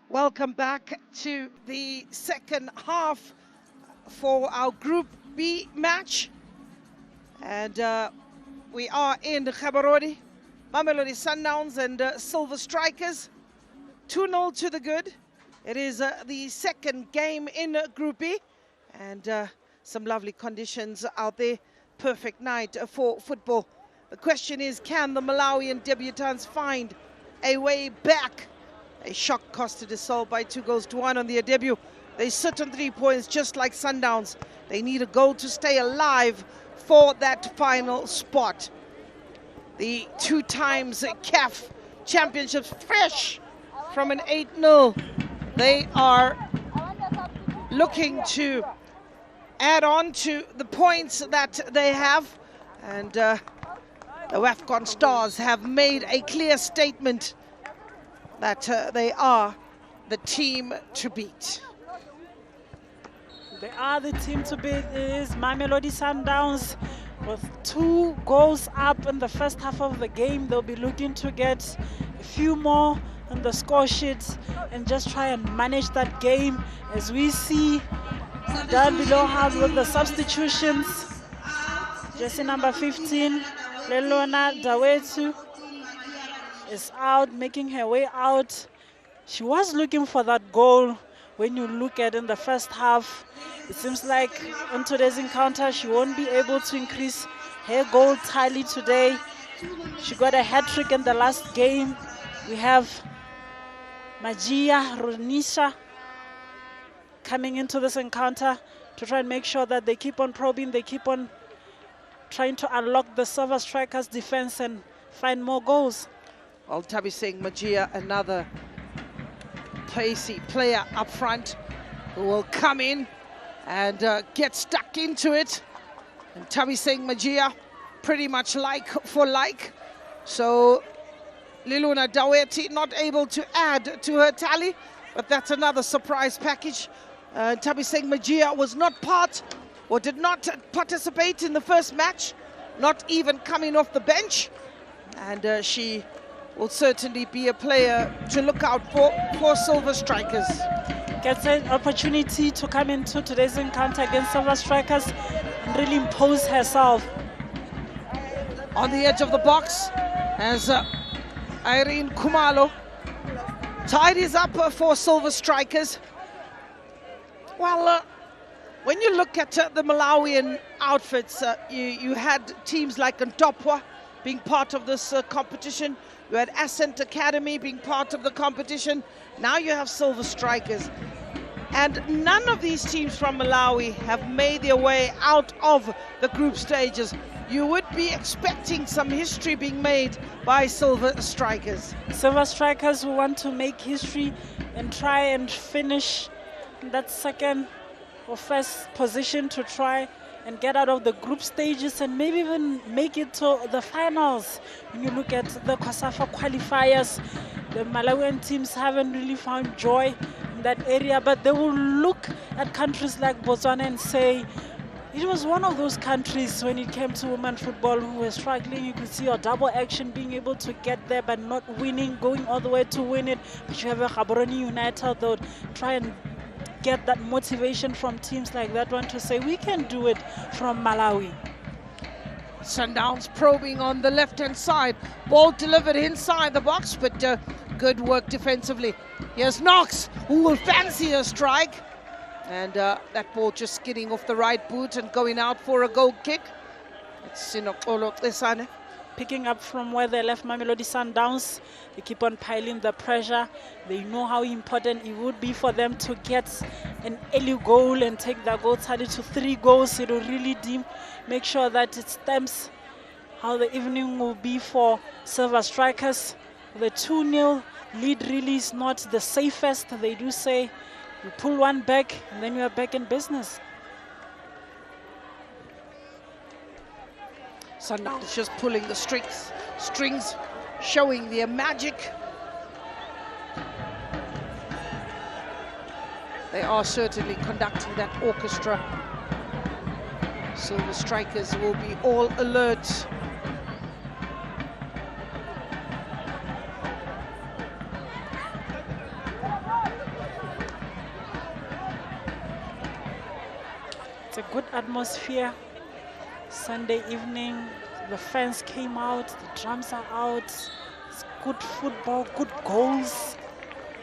Welcome back to the second half for our Group B match. And we are in Gaborone, Mamelodi Sundowns and Silver Strikers. 2-0 to the good. It is the second game in Group B. And some lovely conditions out there. Perfect night for football. The question is, can the Malawian debutants find a way back? A shock costed us all by 2-1 on their debut. They sit on 3 points just like Sundowns. They need a goal to stay alive for that final spot. The 2 times CAF Championships fresh from an 8-0. They are looking to add on to the points that they have. And the WAFCON Stars have made a clear statement that they are the team to beat. They are the team to beat. It is Mamelodi Sundowns with 2 goals up in the first half of the game. They'll be looking to get a few more on the score sheet and just try and manage that game. As we see down below how with the substitutions, jersey number 15, Lelona Dawetu, is out, making her way out. She was looking for that goal. When you look at in the first half, it seems like in today's encounter she won't be able to increase her goal tally today. She got a hat-trick in the last game. We have Magia Ronisha coming into this encounter to try and make sure that they keep on probing, they keep on trying to unlock the Silver Strikers' defense and find more goals. Well, Tabi Singh Magia, another pacey player up front who will come in and get stuck into it. And Tabi Singh Magia, pretty much like for like. So Liluna Daweti not able to add to her tally, but that's another surprise package. Tabi Singh Magia was not part or did not participate in the first match, not even coming off the bench. And she will certainly be a player to look out for Silver Strikers. Gets an opportunity to come into today's encounter against Silver Strikers and really impose herself. On the edge of the box as Irene Kumalo tidies up for Silver Strikers. Well, when you look at the Malawian outfits, you had teams like Ntopwa being part of this competition. You had Ascent Academy being part of the competition. Now you have Silver Strikers. And none of these teams from Malawi have made their way out of the group stages. You would be expecting some history being made by Silver Strikers. Silver Strikers who want to make history and try and finish in that second or first position to try and get out of the group stages and maybe even make it to the finals. When you look at the COSAFA qualifiers, the Malawian teams haven't really found joy in that area, but they will look at countries like Botswana and say, it was one of those countries when it came to women football who were struggling. You could see a double action being able to get there but not winning, going all the way to win it. But you have a Gaborone United that try and get that motivation from teams like that one to say we can do it from Malawi. Sundowns probing on the left-hand side. Ball delivered inside the box, but good work defensively. Here's Knox, who will fancy a strike. And that ball just skidding off the right boot and going out for a goal kick. It's Sinokolo Tesane. Picking up from where they left Mamelodi Sundowns. They keep on piling the pressure. They know how important it would be for them to get an early goal and take their goal tally to 3 goals. It will really make sure that it stamps how the evening will be for Silver Strikers. The 2-0 lead really is not the safest. They do say you pull one back and then you are back in business. Sundowns just pulling the strings, showing their magic. They are certainly conducting that orchestra. Silver Strikers will be all alert. It's a good atmosphere. Sunday evening, the fans came out, the drums are out. It's good football, good goals.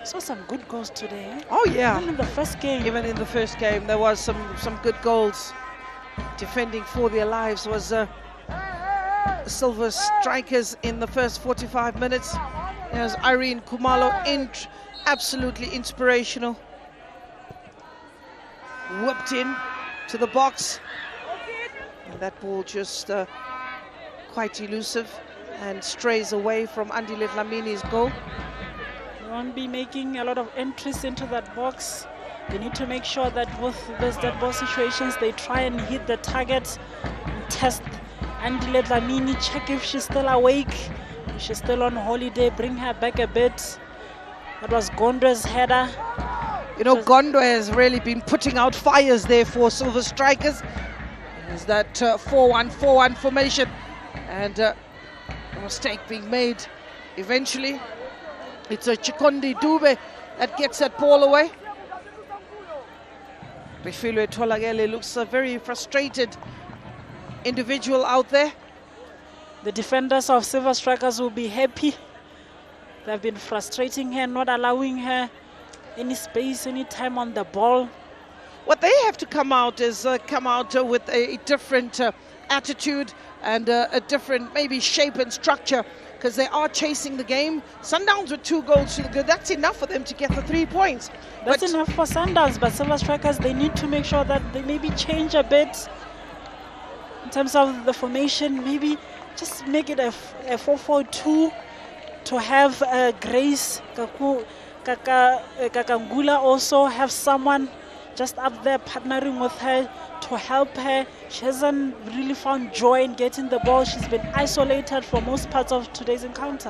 Saw some good goals today. Eh? Oh yeah. Even in the first game. Even in the first game, there was some good goals. Defending for their lives was Silver Strikers in the first 45 minutes. There's Irene Khumalo, absolutely inspirational. Whipped in to the box. And that ball just quite elusive and strays away from Andile Dlamini's goal. They won't be making a lot of entries into that box. They need to make sure that with those dead ball situations, they try and hit the target, and test Andile Dlamini, check if she's still awake, if she's still on holiday, bring her back a bit. That was Gondwe's header. You know, Gondwe has really been putting out fires there for Silver Strikers. There's that 4-1-4-1 formation, and a mistake being made. Eventually, it's a Chikondi Dube that gets that ball away. Refilwe Tolagele looks a very frustrated individual out there. The defenders of Silver Strikers will be happy. They've been frustrating her, not allowing her any space, any time on the ball. What they have to come out is with a different attitude and a different maybe shape and structure, because they are chasing the game. Sundowns with 2 goals to the good. That's enough for them to get the 3 points. That's enough for Sundowns, but Silver Strikers, they need to make sure that they maybe change a bit in terms of the formation. Maybe just make it a 4-4-2 to have Grace Kakangula also have someone just up there partnering with her to help her. She hasn't really found joy in getting the ball. She's been isolated for most parts of today's encounter.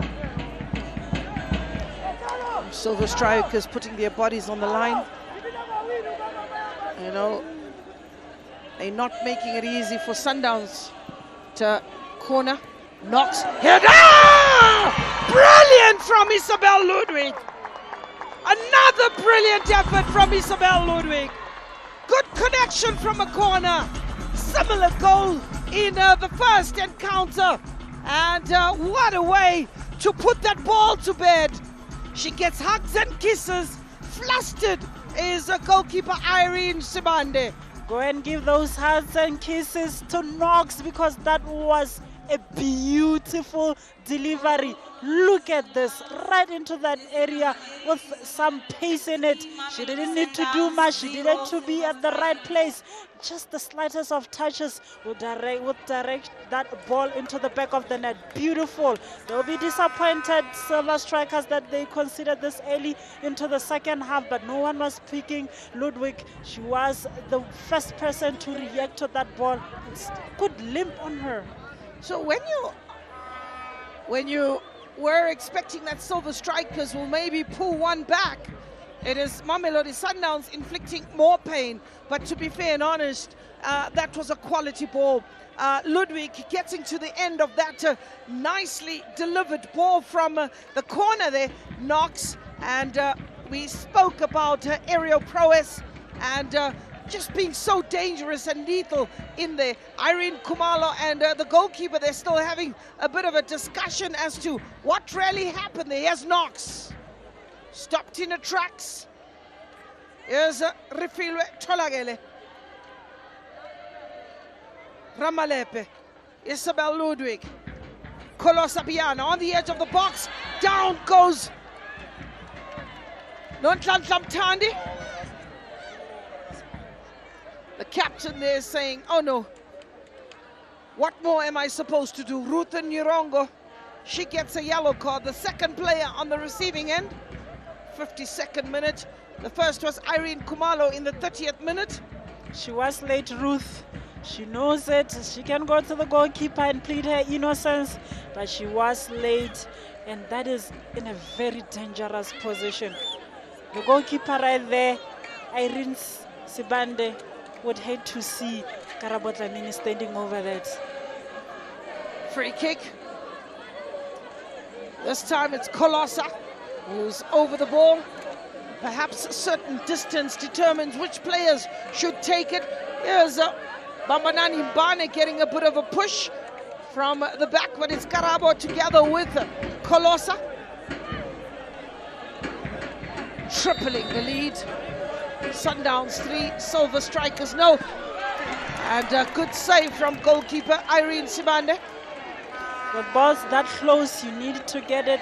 Silver Strikers putting their bodies on the line. You know, they're not making it easy for Sundowns to corner. Knocks. Header! Brilliant from Isabel Ludwig. Another brilliant effort from Isabel Ludwig. Good connection from a corner. Similar goal in the first encounter. And what a way to put that ball to bed. She gets hugs and kisses. Flustered is goalkeeper Irene Sibande. Go and give those hugs and kisses to Knox, because that was a beautiful delivery. Look at this, right into that area with some pace in it. She didn't need to do much. She needed to be at the right place. Just the slightest of touches would direct that ball into the back of the net. Beautiful. They'll be disappointed, Silver Strikers, that they considered this early into the second half, but no one was picking Ludwig. She was the first person to react to that ball. It's a good limp on her. So when you were expecting that Silver Strikers will maybe pull one back, it is Mamelodi Sundowns inflicting more pain. But to be fair and honest, that was a quality ball. Ludwig getting to the end of that nicely delivered ball from the corner there, Knox. And we spoke about her aerial prowess and just being so dangerous and lethal in there. Irene Khumalo and the goalkeeper, they're still having a bit of a discussion as to what really happened there. Here's Knox. Stopped in the tracks. Here's Refilwe Tolagele. Ramalepe. Isabel Ludwig. Kolosa Piana on the edge of the box. Down goes Nontlanhla Mthandi. The captain there is saying, oh no, what more am I supposed to do? Ruth Nyirongo, she gets a yellow card. The second player on the receiving end. 52nd minute. The first was Irene Khumalo in the 30th minute. She was late, Ruth. She knows it. She can go to the goalkeeper and plead her innocence, but she was late, and that is in a very dangerous position. The goalkeeper right there, Irene Sibande, would hate to see Karabo Dlamini standing over that. Free kick. This time it's Kolosa who's over the ball. Perhaps a certain distance determines which players should take it. Here's Bambanani Mbane getting a bit of a push from the back, but it's Karabo together with Colosa. Tripling the lead. Sundowns 3, Silver Strikers no. And a good save from goalkeeper Irene Sibande. With balls that close, you need to get it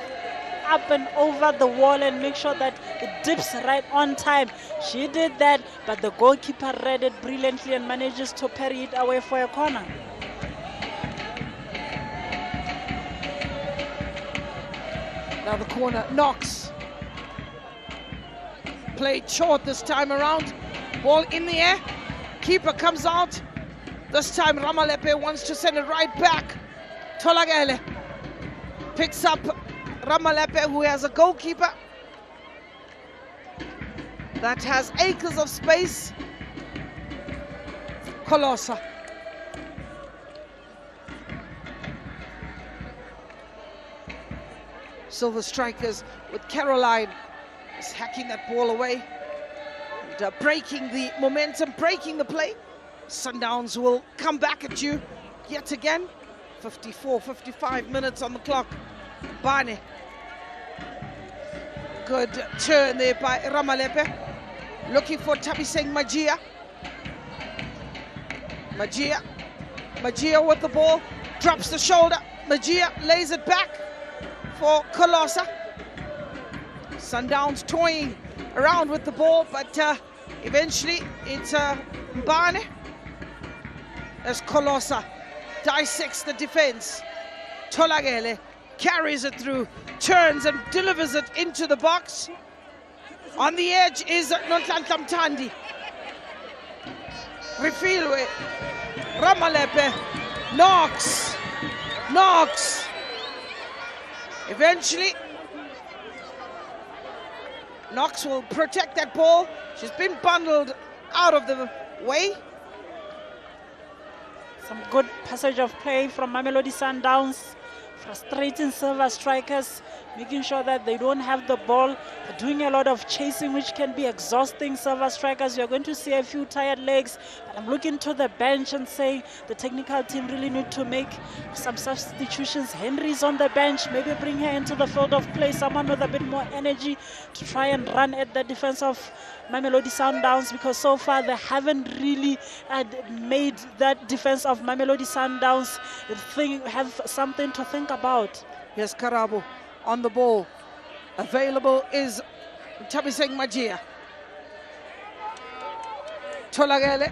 up and over the wall and make sure that it dips right on time. She did that, but the goalkeeper read it brilliantly and manages to parry it away for a corner. Now the corner knocks. Played short this time around. Ball in the air. Keeper comes out. This time Ramalepe wants to send it right back. Tolagele picks up Ramalepe, who has a goalkeeper that has acres of space. Colosa. Silver Strikers with Caroline is hacking that ball away and breaking the momentum, breaking the play. Sundowns will come back at you yet again. 55 minutes on the clock. Bane. Good turn there by Ramalepe. Looking for Tabiseng Magia. Magia with the ball. Drops the shoulder. Magia lays it back for Colosa. Sundowns toying around with the ball, but eventually it's Mbane as Colosa dissects the defense. Tolagele carries it through, turns and delivers it into the box. On the edge is Nonhlanhla Mthandi. Refilwe. Ramalepe knocks. Eventually, Knox will protect that ball. She's been bundled out of the way. Some good passage of play from Mamelodi Sundowns, frustrating Silver Strikers, making sure that they don't have the ball. They're doing a lot of chasing, which can be exhausting. Silver Strikers, you're going to see a few tired legs, but I'm looking to the bench and saying the technical team really need to make some substitutions. Henry's on the bench, maybe bring her into the field of play, someone with a bit more energy to try and run at the defense of Mamelodi Sundowns, because so far they haven't really made that defense of Mamelodi Sundowns have something to think about. Yes, Karabo on the ball. Available is Tabiseng Magia. Tolagele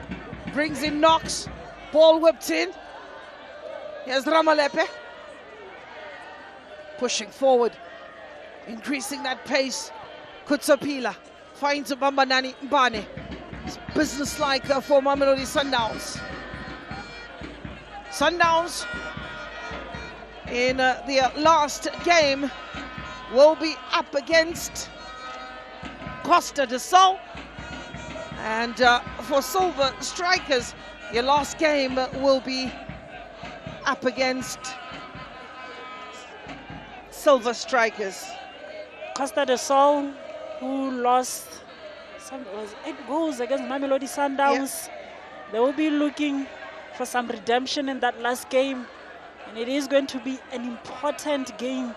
brings in Knox. Ball whipped in. Here's Ramalepe. Pushing forward. Increasing that pace. Kutsapila finds Bambanani Mbane. It's business-like for Mamelodi Sundowns. Sundowns in the last game will be up against Costa del Sol, and for Silver Strikers your last game will be up against Silver Strikers. Costa del Sol, who lost 8 goals against Mamelodi Sundowns, they will be looking for some redemption in that last game. And it is going to be an important game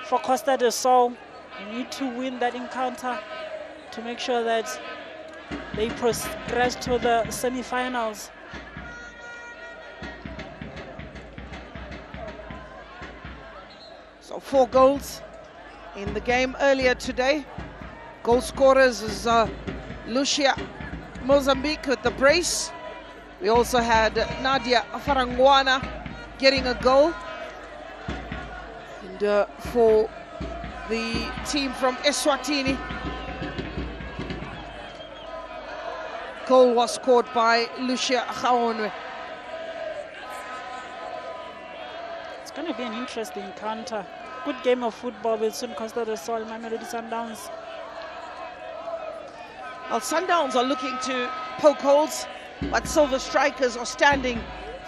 for Costa del Sol. You need to win that encounter to make sure that they progress to the semi-finals. So 4 goals in the game earlier today. Goal scorers is Lucia Mozambique with the brace. We also had Nadia Farangwana getting a goal. And for the team from Eswatini, goal was scored by Lucia Khaonwe. It's going to be an interesting encounter. Good game of football with Costa del Sol, Mamelodi Sundowns. Well, Sundowns are looking to poke holes, but Silver Strikers are standing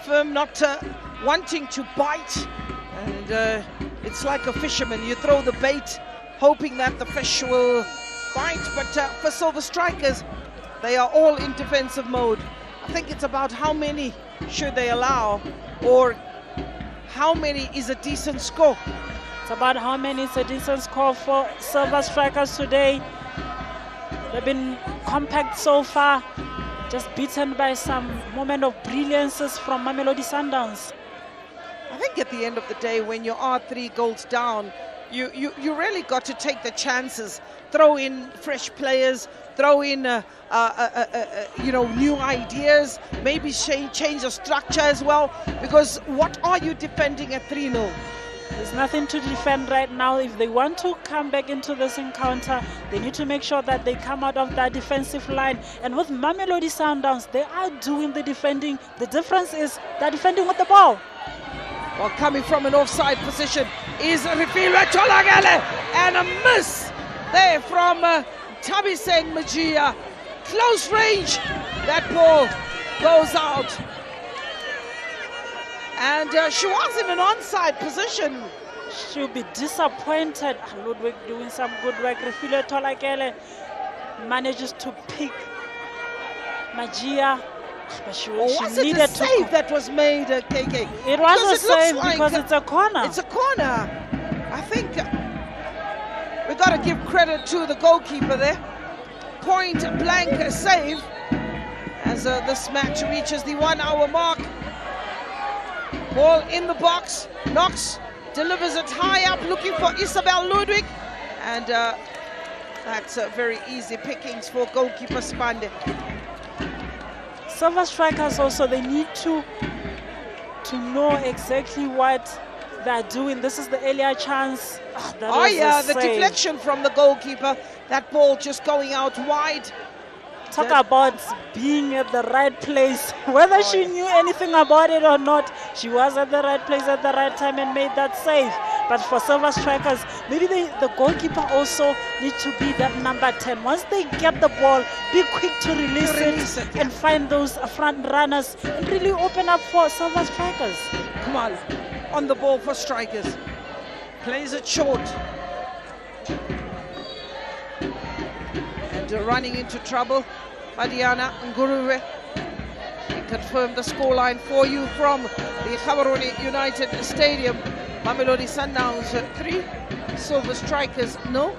firm, not wanting to bite. And it's like a fisherman. You throw the bait, hoping that the fish will bite. But for Silver Strikers, they are all in defensive mode. I think it's about how many should they allow, or how many is a decent score. It's about how many is a decent score for Silver Strikers today. They've been compact so far, just beaten by some moment of brilliances from Mamelodi Sundowns. I think at the end of the day, when you are 3 goals down, you really got to take the chances, throw in fresh players, throw in new ideas, maybe change the structure as well, because what are you defending at 3-0? There's nothing to defend right now. If they want to come back into this encounter, they need to make sure that they come out of that defensive line. And with Mamelodi Sundowns, they are doing the defending. The difference is they're defending with the ball. Well, coming from an offside position is Refilwe Tolagale, and a miss there from Tabiseng Majia. Close range, that ball goes out. And she was in an onside position. She'll be disappointed. Ludwig doing some good work. Refilwe Tolagale manages to pick Majia. But she needed a save that was made, KK? It was a save because it's a corner. It's a corner. I think we got to give credit to the goalkeeper there. Point blank save as this match reaches the 1 hour mark. Ball in the box. Knox delivers it high up, looking for Isabel Ludwig, and that's very easy pickings for goalkeeper Spande. Silver Strikers also, they need to know exactly what they're doing. This is the earlier chance. The deflection from the goalkeeper. That ball just going out wide. Talk about being at the right place. Whether she knew anything about it or not, she was at the right place at the right time and made that save. But for Silver Strikers, maybe the goalkeeper also needs to be that number 10. Once they get the ball, be quick to release it and find those front runners and really open up for Silver Strikers. Khumalo on the ball for Strikers. Plays it short. And running into trouble, Madiana Nguruwe. We confirm the scoreline for you from the Gaborone United Stadium. Mamelodi Sundowns 3, Silver Strikers 0.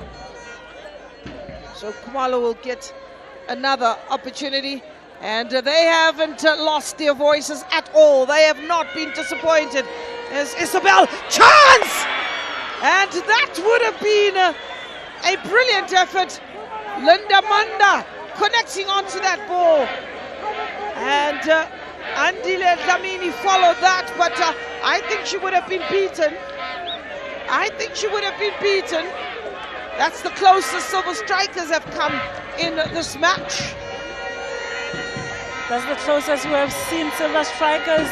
So Khumalo will get another opportunity, and they haven't lost their voices at all. They have not been disappointed. There's Isabel, chance! And that would have been a brilliant effort. Linda Manda connecting onto that ball, and Andile Dlamini followed that, but I think she would have been beaten. That's the closest Silver Strikers have come in this match. That's the closest we have seen Silver Strikers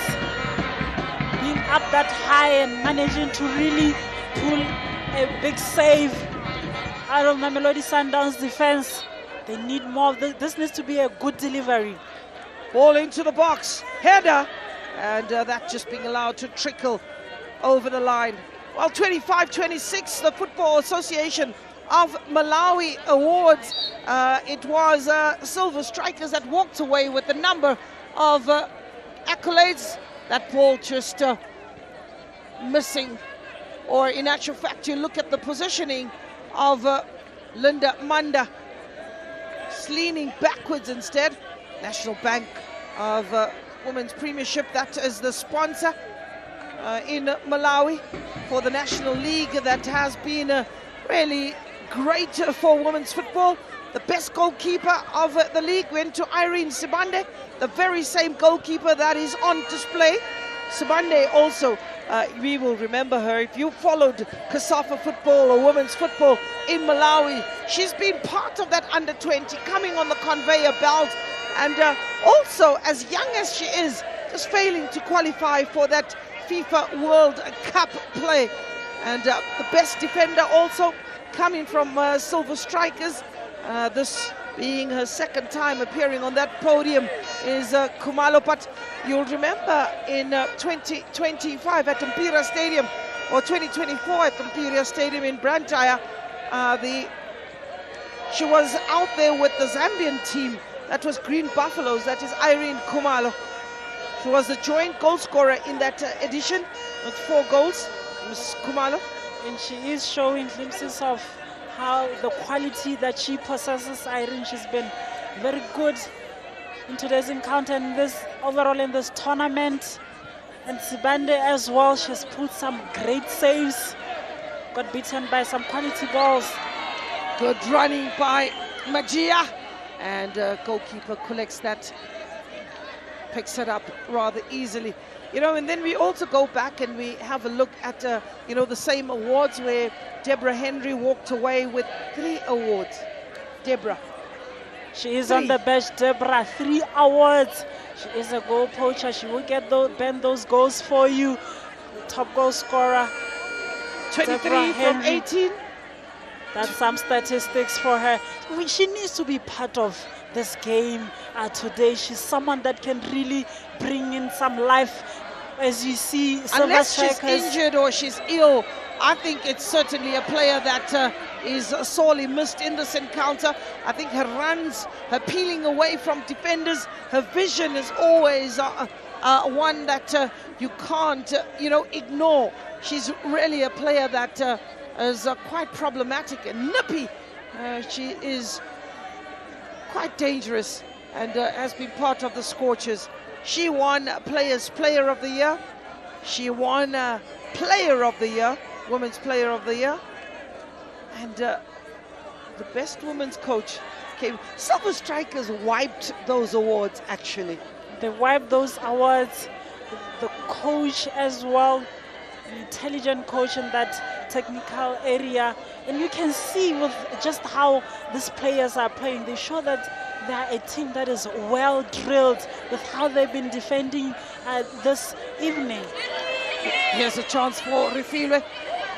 being up that high and managing to really pull a big save out of Mamelodi Sundowns defense. They need more of this. This needs to be a good delivery. Ball into the box, header, and that just being allowed to trickle over the line. Well, 25-26, the Football Association of Malawi awards. It was Silver Strikers that walked away with a number of accolades. That ball just missing, or in actual fact, you look at the positioning of Linda Manda, leaning backwards instead. National Bank of Women's Premiership, that is the sponsor in Malawi for the National League. That has been really great for women's football. The best goalkeeper of the league went to Irene Sibande, the very same goalkeeper that is on display. Sibande also, we will remember her. If you followed COSAFA football or women's football in Malawi, she's been part of that under-20, coming on the conveyor belt, and also, as young as she is, just failing to qualify for that FIFA World Cup play. And the best defender also coming from Silver Strikers, this being her second time appearing on that podium, is Khumalo. But you'll remember in 2025 at Mpira Stadium, or 2024 at Mpira Stadium in Blantyre, she was out there with the Zambian team that was Green Buffaloes. That is Irene Khumalo. She was the joint goal scorer in that edition with 4 goals, Ms. Khumalo. And she is showing glimpses of how the quality that she possesses, Irene. She's been very good in today's encounter and overall in this tournament. And Sibande as well, she's put some great saves. Got beaten by some quality balls. Good running by Magia. And goalkeeper collects that, picks it up rather easily. You know, and then we also go back and we have a look at, you know, the same awards where Deborah Henry walked away with 3 awards. Deborah. She is on the bench, Deborah. 3 awards. She is a goal poacher. She will bend those goals for you. Top goal scorer. 23 from 18. That's some statistics for her. She needs to be part of this game today. She's someone that can really bring in some life. As you see, unless she's injured or she's ill, I think it's certainly a player that is sorely missed in this encounter. I think her runs, her peeling away from defenders, her vision is always one that you can't, you know, ignore. She's really a player that is quite problematic and nippy. She is quite dangerous and has been part of the Scorchers. She won Players Player of the Year. She won Player of the Year, Women's Player of the Year. And the Best Women's Coach came. Silver Strikers wiped those awards, actually. They wiped those awards. The coach as well, an intelligent coach in that technical area. And you can see with just how these players are playing, they show that they are a team that is well drilled with how they've been defending this evening. Here's a chance for Refilwe.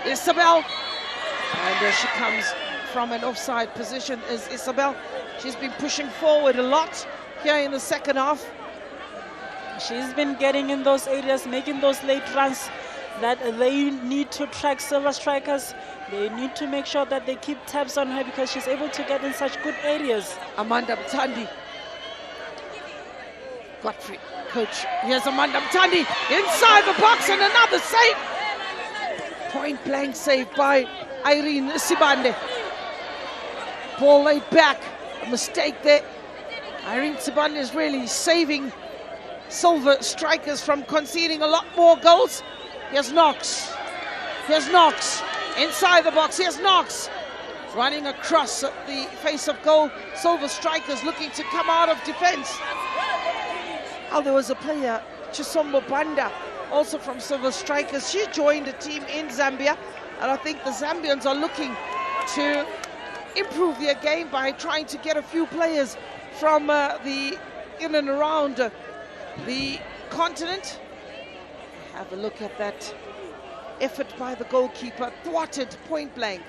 Isabel. And she comes from an offside position as Isabel. She's been pushing forward a lot here in the second half. She's been getting in those areas, making those late runs that they need to track Silver Strikers. They need to make sure that they keep tabs on her because she's able to get in such good areas. Amanda Mtandi. Godfrey, coach. Here's Amanda Mtandi inside the box and another save. Point blank save by Irene Sibande. Ball laid back. A mistake there. Irene Sibande is really saving Silver Strikers from conceding a lot more goals. Here's Knox. Here's Knox. Inside the box. Here's Knox. Running across the face of goal. Silver Strikers looking to come out of defense. Oh, there was a player, Chisombo Banda, also from Silver Strikers. She joined a team in Zambia. And I think the Zambians are looking to improve their game by trying to get a few players from the in and around the continent. Have a look at that effort by the goalkeeper, thwarted point blank.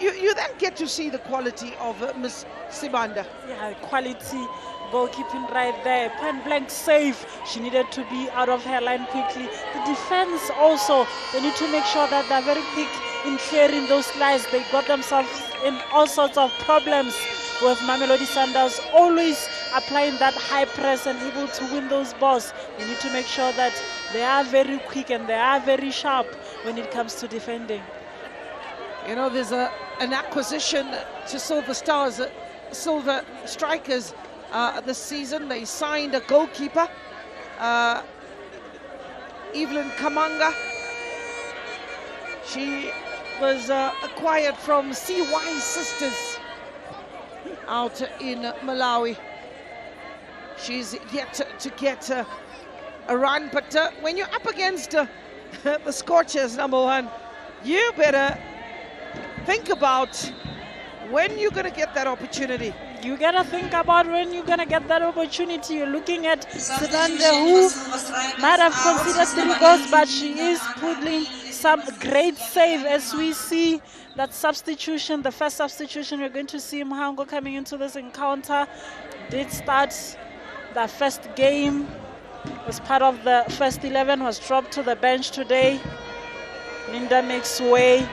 You then get to see the quality of Miss Sibanda. Yeah, quality goalkeeping right there. Point blank save. She needed to be out of her line quickly. The defense also, they need to make sure that they're very quick in clearing those lines. They got themselves in all sorts of problems with Mamelodi Sundowns, always applying that high press and able to win those balls. They need to make sure that they are very quick and they are very sharp when it comes to defending. You know, there's an acquisition to Silver Stars, Silver Strikers this season. They signed a goalkeeper, Evelyn Kamanga. She was acquired from CY Sisters out in Malawi. She's yet to get a run, but when you're up against the Scorchers, number one, you better think about when you're going to get that opportunity. You got to think about when you're going to get that opportunity. You're looking at Sedande, who might have considered 3 goals, but she is putting some great save as we see that substitution, the first substitution. We're going to see Mhango coming into this encounter. Did start the first game, was part of the first 11, was dropped to the bench today. Linda makes way.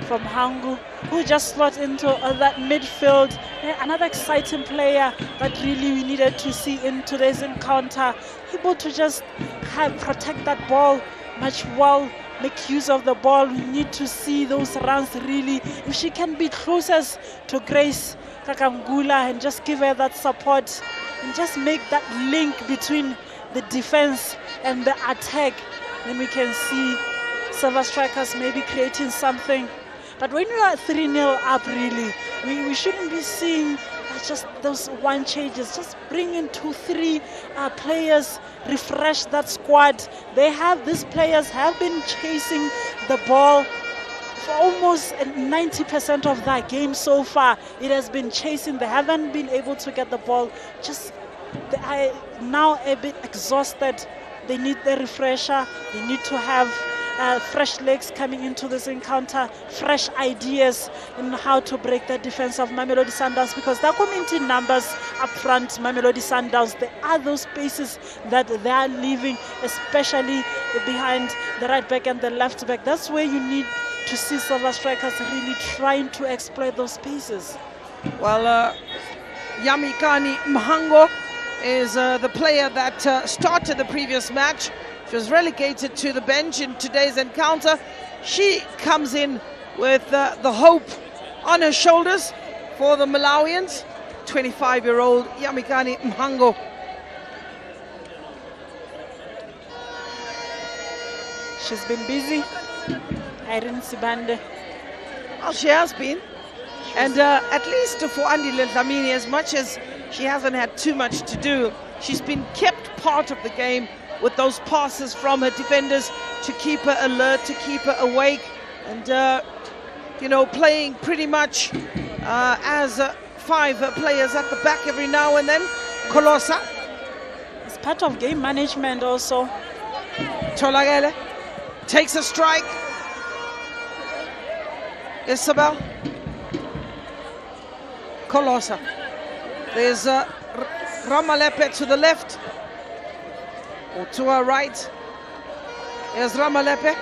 from Hangu, who just slot into that midfield. Another exciting player that really we needed to see in today's encounter. Able to just protect that ball much well, make use of the ball. We need to see those runs really. If she can be closest to Grace Kakangula and just give her that support and just make that link between the defense and the attack, then we can see Silver Strikers maybe creating something. But when we are 3-0 up, really, we shouldn't be seeing just those one changes. Just bring in 2-3 players, refresh that squad. These players have been chasing the ball for almost 90% of that game so far. It has been chasing. They haven't been able to get the ball. They are now a bit exhausted. They need the refresher. They need to have fresh legs coming into this encounter, fresh ideas in how to break the defense of Mamelodi Sundowns, because they're community numbers up front. Mamelodi Sundowns, there are those spaces that they are leaving, especially behind the right back and the left back. That's where you need to see Silver Strikers really trying to exploit those spaces. Well, Yamikani Mhango is the player that started the previous match. She was relegated to the bench in today's encounter. She comes in with the hope on her shoulders for the Malawians. 25-year-old Yamikani Mhango. She's been busy, Irene Sibande. Well, she has been. And at least for Andile Dlamini, as much as she hasn't had too much to do, she's been kept part of the game with those passes from her defenders to keep her alert, to keep her awake, and you know, playing pretty much as 5 players at the back every now and then. Kolosa. It's part of game management also. Tolagele takes a strike. Isabel. Kolosa. There's Ramalepe to the left, or to her right. There's Ramalepe.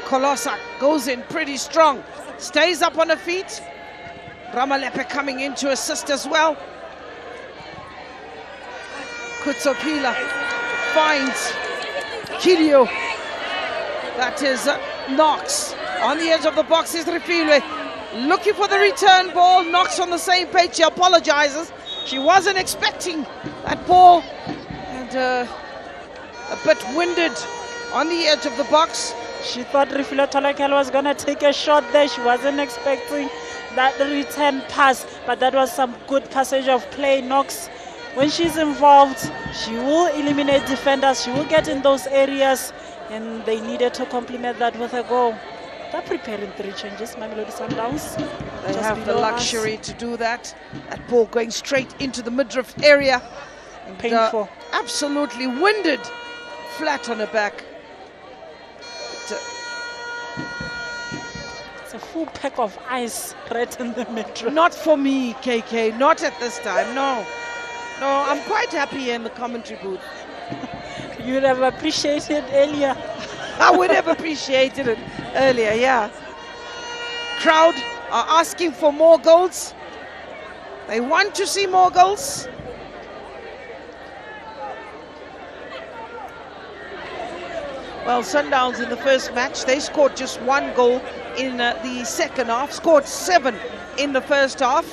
Kolosa goes in pretty strong, stays up on her feet. Ramalepe coming in to assist as well. Kutsopila finds Kilio. That is Knox. On the edge of the box is Refilwe. Looking for the return ball. Knox on the same page. She apologizes. She wasn't expecting that ball. And a bit winded on the edge of the box. She thought Refilwe Tolakela was going to take a shot there. She wasn't expecting that return pass. But that was some good passage of play. Knox, when she's involved, she will eliminate defenders. She will get in those areas. And they needed to complement that with a goal. They're preparing 3 changes, Mamelodi Sundowns. They have the luxury to do that. That ball going straight into the midriff area. And, painful. Absolutely winded, flat on her back. But, it's a full pack of ice right in the midriff. Not for me, KK. Not at this time, no. No, I'm quite happy in the commentary booth. You'd have appreciated earlier. I would have appreciated it earlier, yeah. Crowd are asking for more goals. They want to see more goals. Well, Sundowns in the first match, they scored just 1 goal in the second half, scored 7 in the first half.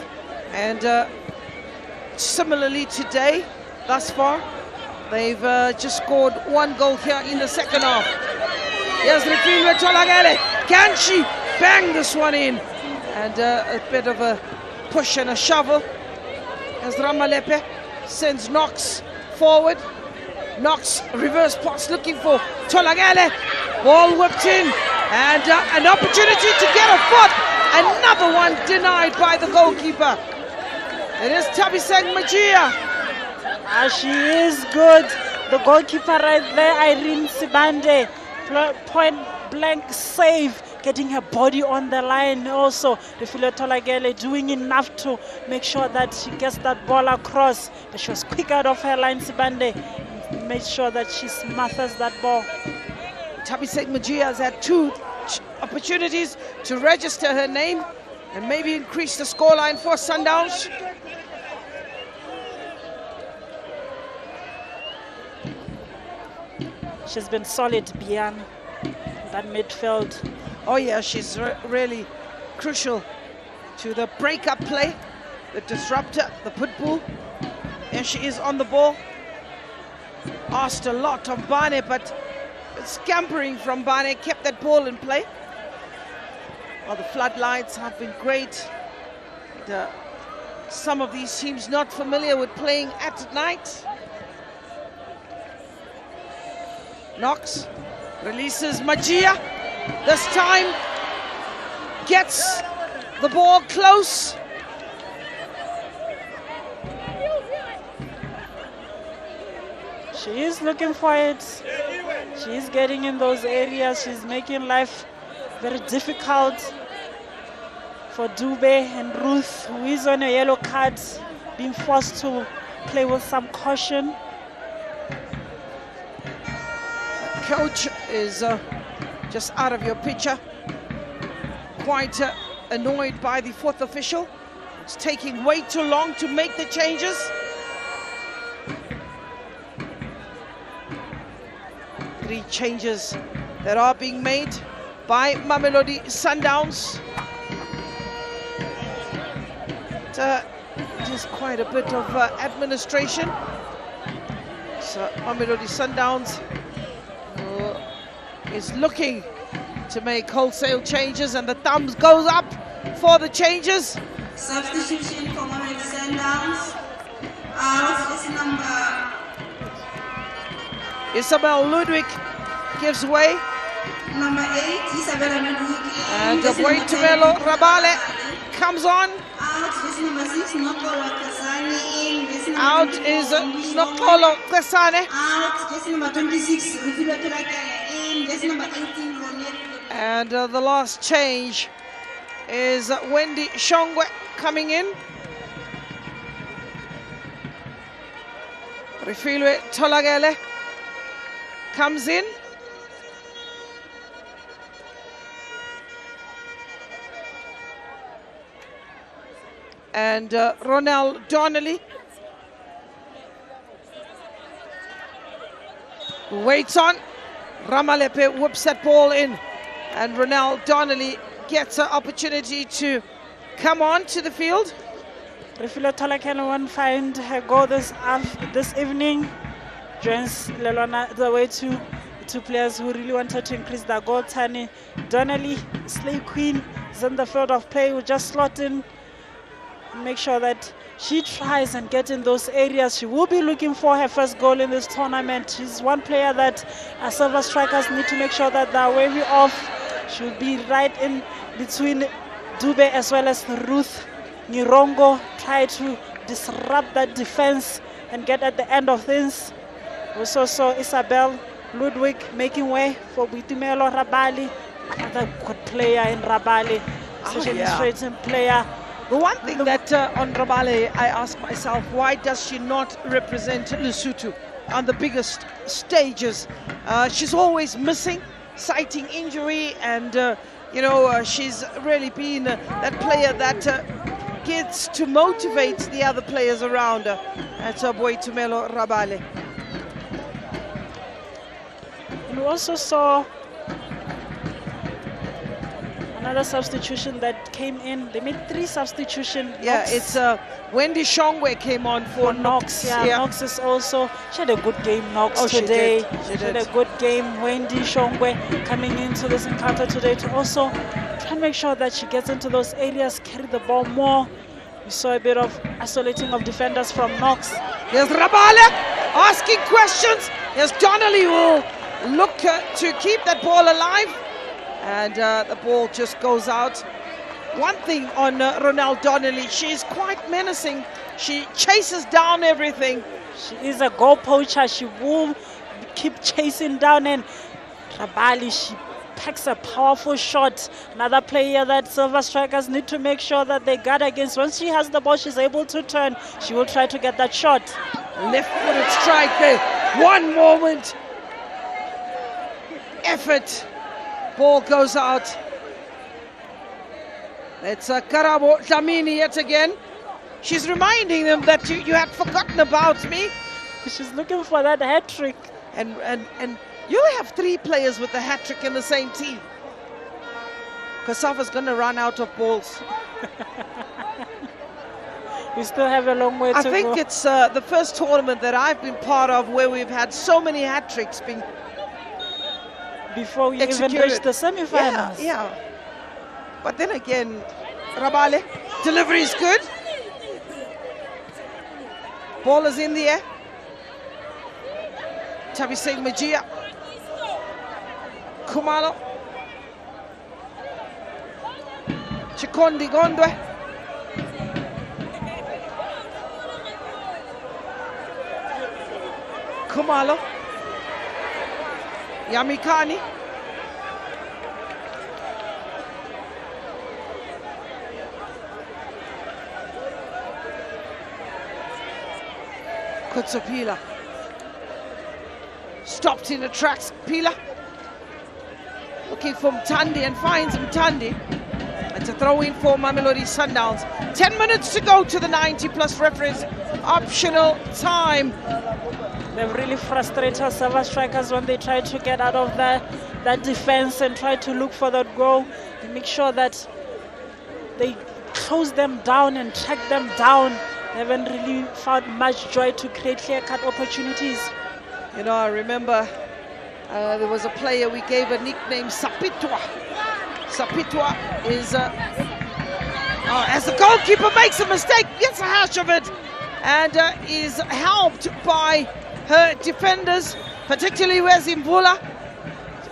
And similarly today, thus far, they've just scored 1 goal here in the second half. Here's Refilwe Tolagele. Can she bang this one in? And a bit of a push and a shovel. As Ramalepe sends Knox forward. Knox, reverse pass looking for Tolagele. Ball whipped in. And an opportunity to get a foot. Another one denied by the goalkeeper. It is Tabiseng Majia. She is good. The goalkeeper right there, Irene Sibande. Point blank save, getting her body on the line. Also, Refilwe Tolagele doing enough to make sure that she gets that ball across. But she was quick out of her line, Sibande. Made sure that she smothers that ball. Tabiseng Majia has had 2 opportunities to register her name and maybe increase the scoreline for Sundowns. She's been solid, Bian, that midfield. Oh yeah, she's really crucial to the break-up play, the disruptor, the put bull. And she is on the ball. Asked a lot of Bane, but scampering from Bane kept that ball in play. Well, the floodlights have been great. Some of these teams not familiar with playing at night. Knox releases Magia. This time gets the ball close. She is looking for it. She is getting in those areas. She's making life very difficult for Dube and Ruth, who is on a yellow card, being forced to play with some caution. Coach is just out of your picture. Quite annoyed by the fourth official. It's taking way too long to make the changes. Three changes that are being made by Mamelodi Sundowns. Just quite a bit of administration. So Mamelodi Sundowns is looking to make wholesale changes, and the thumbs goes up for the changes. Substitution for Mamelodi Sundowns. Out is number Isabel Ludwig gives way. Number 8, Isabella Ludwig. And Boitumelo Rabale comes on. Out is number 6, Nokolo Kasane. Out is Nokolo Kasane. Out is number 26, Rufilo Turakele. In. That's number 18, Ronette. And the last change is Wendy Shongwe coming in. Rifilwe Tolagele comes in. And Ronald Donnelly waits on. Ramalepe whips that ball in, and Ronald Donnelly gets an opportunity to come on to the field. Refilo Tolakele won't find her goal this evening. Joins Lelona the way to two players who really wanted to increase their goal. Tani Donnelly, Slay Queen, is in the field of play. Will just slot in and make sure that she tries and get in those areas. She will be looking for her first goal in this tournament. She's one player that Silver Strikers need to make sure that they're wavy off. She'll be right in between Dube as well as Ruth Nirongo. Try to disrupt that defense and get at the end of things. We also saw Isabel Ludwig making way for Boitumelo Rabale, another good player in Rabale, such an illustrating player. The one thing that on Rabale, I ask myself, why does she not represent Lesotho on the biggest stages? She's always missing, citing injury, and you know, she's really been that player that gets to motivate the other players around her. That's Boitumelo Rabale. And we also saw another substitution that came in. They made 3 substitutions. Yeah, it's Wendy Shongwe came on for Knox. Yeah, Knox is also, she had a good game, Knox, today. She had a good game. Wendy Shongwe coming into this encounter today to also try and make sure that she gets into those areas, carry the ball more. We saw a bit of isolating of defenders from Knox. There's Rabale asking questions. There's Donnelly will look to keep that ball alive. And the ball just goes out. One thing on Ronald Donnelly, she's quite menacing. She chases down everything. She is a goal poacher. She will keep chasing down, and Rabale, she packs a powerful shot. Another player that Silver Strikers need to make sure that they guard against. Once she has the ball, she's able to turn. She will try to get that shot. Left-footed strike there. One moment. Effort Ball goes out. It's Karabo Dlamini yet again. She's reminding them that you had forgotten about me. She's looking for that hat-trick. And you have 3 players with the hat-trick in the same team. COSAFA's going to run out of balls. We still have a long way to go. I think it's the first tournament that I've been part of where we've had so many hat-tricks being before we executed. even reach the semi-finals. Yeah. But then again, Rabale, delivery is good. Ball is in the air. Tabiseng Majia. Kumalo. Chikondi Gondwe. Kumalo. Yamikani. Kutsapila. Stopped in the tracks. Pila. Looking for Mtandi and finds Mtandi. It's a throw in for Mamelodi Sundowns. 10 minutes to go to the 90+ referees. Optional time. They've really frustrated COSAFA strikers when they try to get out of that defense and try to look for that goal. They make sure that they close them down and track them down. They haven't really found much joy to create clear-cut opportunities. You know, I remember there was a player we gave a nickname, Sapitwa. Sapitwa is, as the goalkeeper makes a mistake, gets a hash of it, and is helped by her defenders, particularly Wezimvula,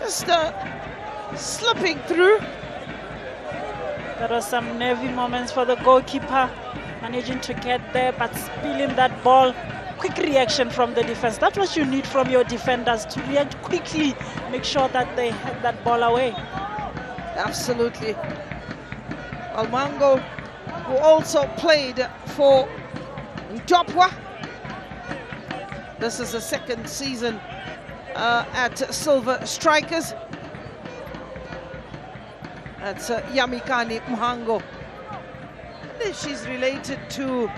just slipping through. There were some nervy moments for the goalkeeper, managing to get there, but spilling that ball. Quick reaction from the defense. That's what you need from your defenders, to react quickly, make sure that they head that ball away. Absolutely. Almango, who also played for Ntopwa. This is the 2nd season at Silver Strikers. That's Yamikani Mhango. She's related to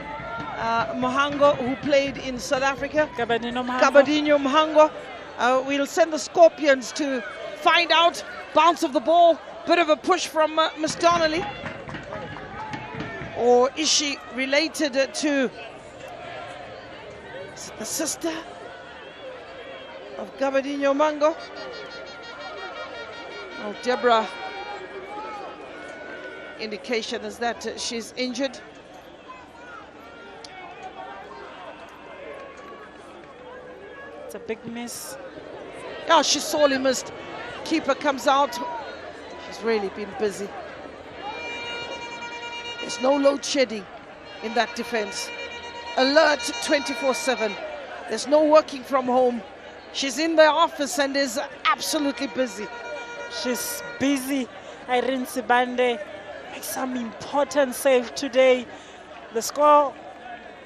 Mhango, who played in South Africa. Kabadinho Mhango. We'll send the Scorpions to find out. Bounce of the ball. Bit of a push from Miss Donnelly. Or is she related to the sister of Kabadinho Mhango? Well, Deborah, indication is that she's injured. It's a big miss. Yeah, she's sorely missed. Keeper comes out. She's really been busy. There's no load shedding in that defense. Alert 24/7. There's no working from home. She's in the office and is absolutely busy. She's busy. Irene Sibande makes some important save today. The score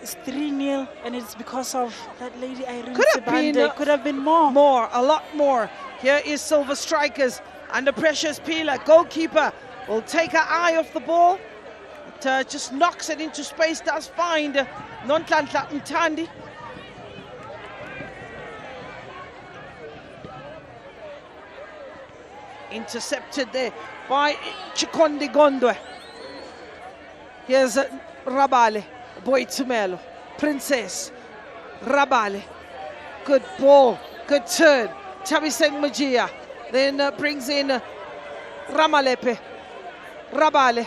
is 3-0, and it's because of that lady Irene Sibande. Could have been more. More, a lot more. Here is Silver Strikers under pressure. Pila, goalkeeper, will take her eye off the ball. It just knocks it into space, does find Nonhlanhla Mtandi. Intercepted there by Chikondi Gondwe. Here's Rabale, Boitumelo, Princess, Rabale. Good ball, good turn. Tabiseng Majia then brings in Ramalepe, Rabale.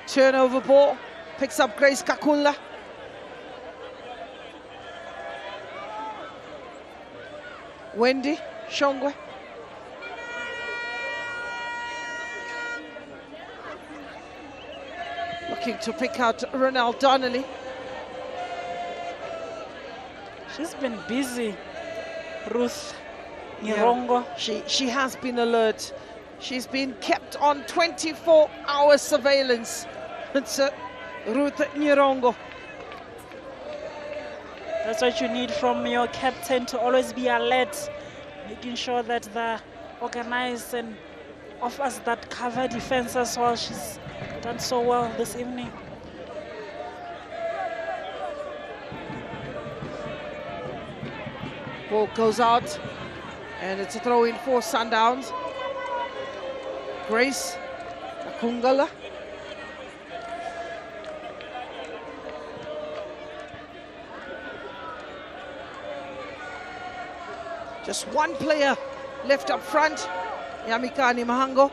Turnover ball, picks up Grace Kakula. Wendy Shongwe. Looking to pick out Ronald Donnelly. She's been busy, Ruth Nyirongo. Yeah, she has been alert. She's been kept on 24-hour surveillance. It's Ruth Nyirongo. That's what you need from your captain, to always be alert. making sure that they're organized and offers that cover defense as well. She's done so well this evening. Ball goes out, and it's a throw-in for Sundowns. Grace Akungala. Just one player left up front, Yamikani Mahango.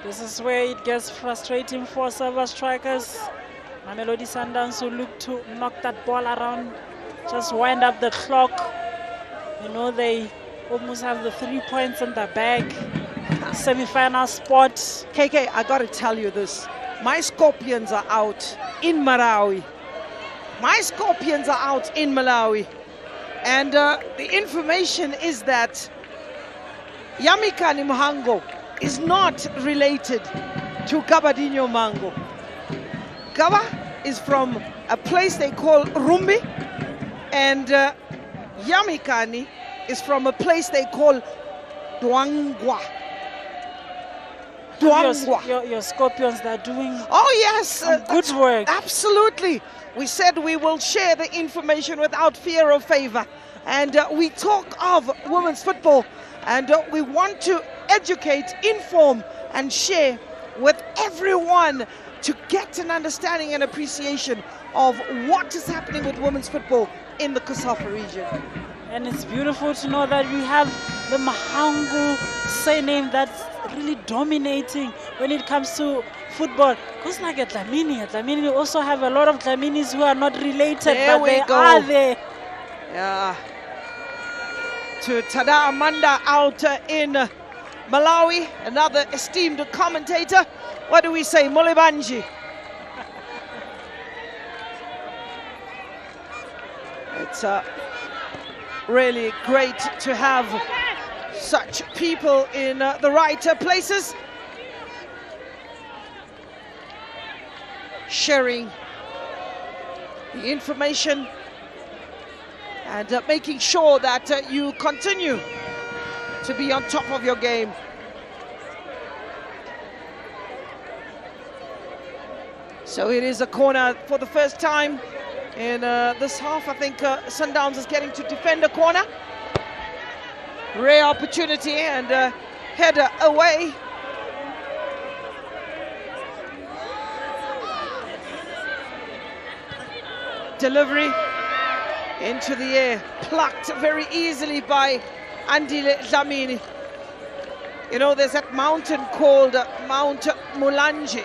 This is where it gets frustrating for server strikers. Mamelodi Sundowns who look to knock that ball around, just wind up the clock. You know, they almost have the 3 points in the bag. Semi-final spot. KK, I gotta tell you this. My Scorpions are out in Malawi. My Scorpions are out in Malawi. And the information is that Yamikani Mahango is not related to Gabadinho Mango. Gaba is from a place they call Rumbi, and Yamikani is from a place they call Dwangwa. Your Scorpions, they're doing yes, good work. Absolutely. We said we will share the information without fear or favor. And we talk of women's football, and we want to educate, inform, and share with everyone to get an understanding and appreciation of what is happening with women's football in the COSAFA region. And it's beautiful to know that we have the Mahangu surname that's really dominating when it comes to football. Because like at Dlamini, we also have a lot of Dlaminis who are not related, There but we they go. are there. Yeah. To Tada Amanda out in Malawi, another esteemed commentator. What do we say, Mulibanji? It's really great to have such people in the right places, sharing the information and making sure that you continue to be on top of your game. So it is a corner for the first time in this half. I think Sundowns is getting to defend a corner. Rare opportunity, and header away. Delivery into the air, plucked very easily by Andile Dlamini. You know, there's that mountain called Mount Mulanji.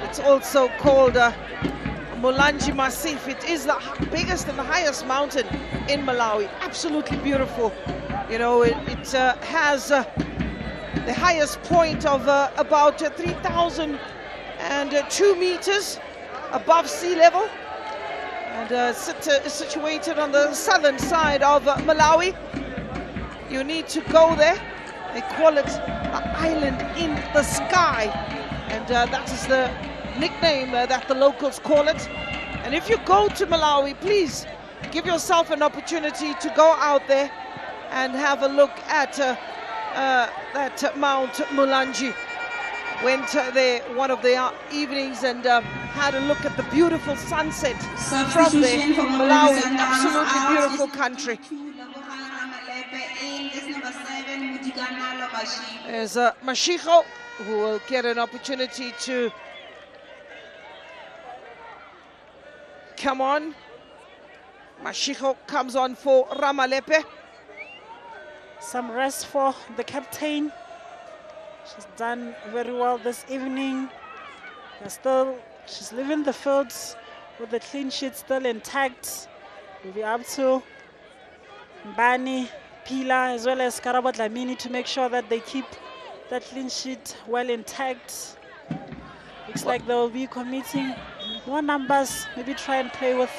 It's also called Mulanji Massif. It is the biggest and the highest mountain in Malawi. Absolutely beautiful. You know, it has the highest point of about 3,002 meters above sea level, and situated on the southern side of Malawi. You need to go there. They call it the island in the sky, and that is the nickname that the locals call it. And if you go to Malawi, please give yourself an opportunity to go out there and have a look at that Mount Mulanji. Went there one of the evenings and had a look at the beautiful sunset from there. Malawi, absolutely beautiful country. There's Mashiko, who will get an opportunity to come on. Mashiko comes on for Ramalepe. Some rest for the captain. She's done very well this evening. She's leaving the fields with the clean sheet still intact. We'll be up to Mbani, Pila, as well as Karabo Dlamini to make sure that they keep that clean sheet well intact. Looks like they will be committing more numbers, maybe try and play with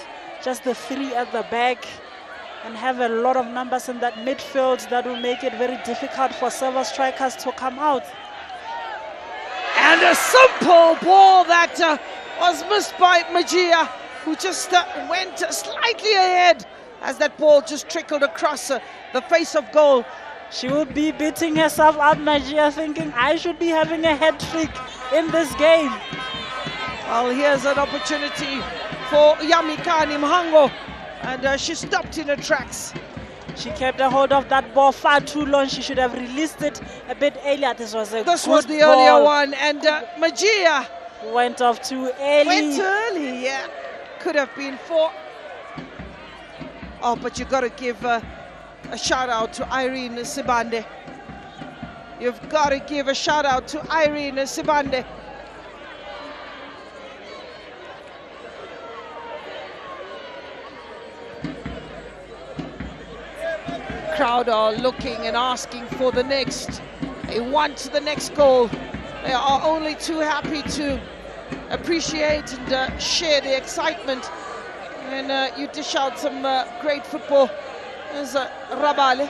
just the 3 at the back and have a lot of numbers in that midfield. That will make it very difficult for server strikers to come out. And a simple ball that was missed by Majia. who just went slightly ahead as that ball just trickled across the face of goal. She will be beating herself up, Nigeria, thinking, I should be having a hat trick in this game. Well, here's an opportunity for Yamikani Mhango, and she stopped in her tracks. She kept a hold of that ball far too long. She should have released it a bit earlier. This was the ball. Earlier one, and Magia went off too early. Went early, yeah. Could have been 4. Oh, but you got to give a shout out to Irene Sibande. You've got to give a shout out to Irene Sibande. Crowd are looking and asking for the next. They want the next goal. They are only too happy to appreciate and share the excitement. And you dish out some great football. There's Rabale.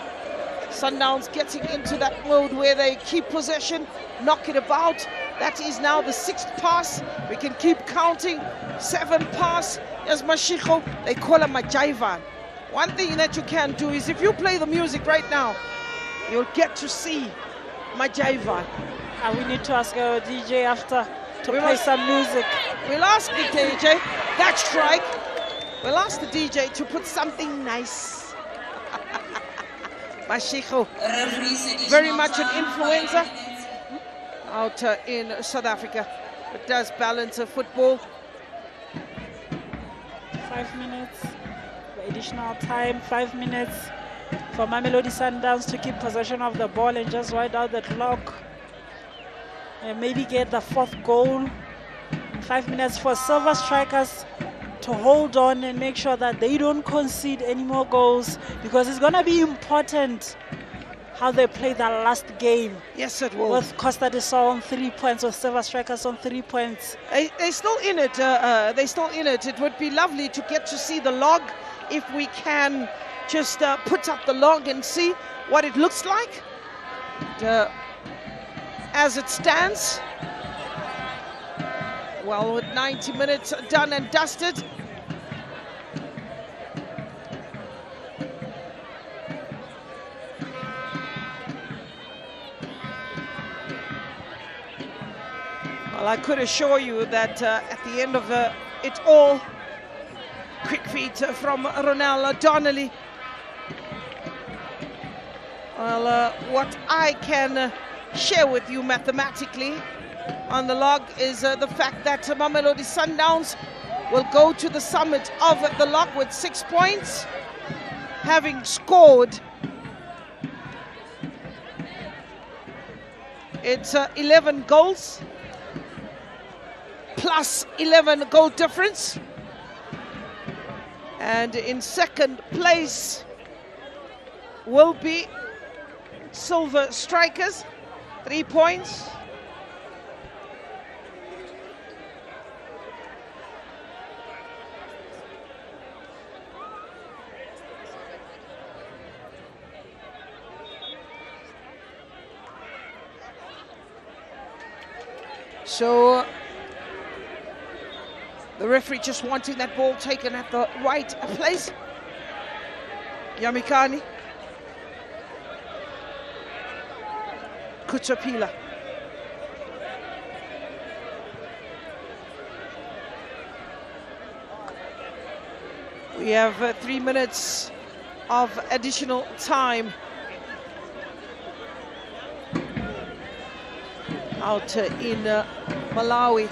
Sundowns getting into that mode where they keep possession, knock it about. That is now the 6th pass. We can keep counting. 7 pass. There's Mashiko. They call him Majaivan. One thing that you can do is if you play the music right now, you'll get to see Majaivan. And we need to ask our DJ after to play some music. We'll ask the DJ. That strike. We'll ask the DJ to put something nice. Mashiko, very much an influencer out in South Africa, but does balance of football. 5 minutes, additional time, 5 minutes for Mamelodi Sundowns to keep possession of the ball and just ride out the clock and maybe get the 4th goal. 5 minutes for Silver Strikers to hold on and make sure that they don't concede any more goals, because it's going to be important how they play that last game. Yes, it will. With Costa del Sol on 3 points, or Silver Strikers on 3 points. They're still in it. They're still in it. It would be lovely to get to see the log, if we can just put up the log and see what it looks like. And, as it stands, well, with 90 minutes done and dusted, well, I could assure you that at the end of it all, quick feet from Ronald Donnelly. Well, what I can share with you mathematically on the log is the fact that Mamelodi Sundowns will go to the summit of the log with 6 points, having scored it's 11 goals plus 11 goal difference. And in 2nd place will be Silver Strikers, 3 points. So the referee just wanting that ball taken at the right place. Yamikani. Kuchapila. We have 3 minutes of additional time. Out in Malawi.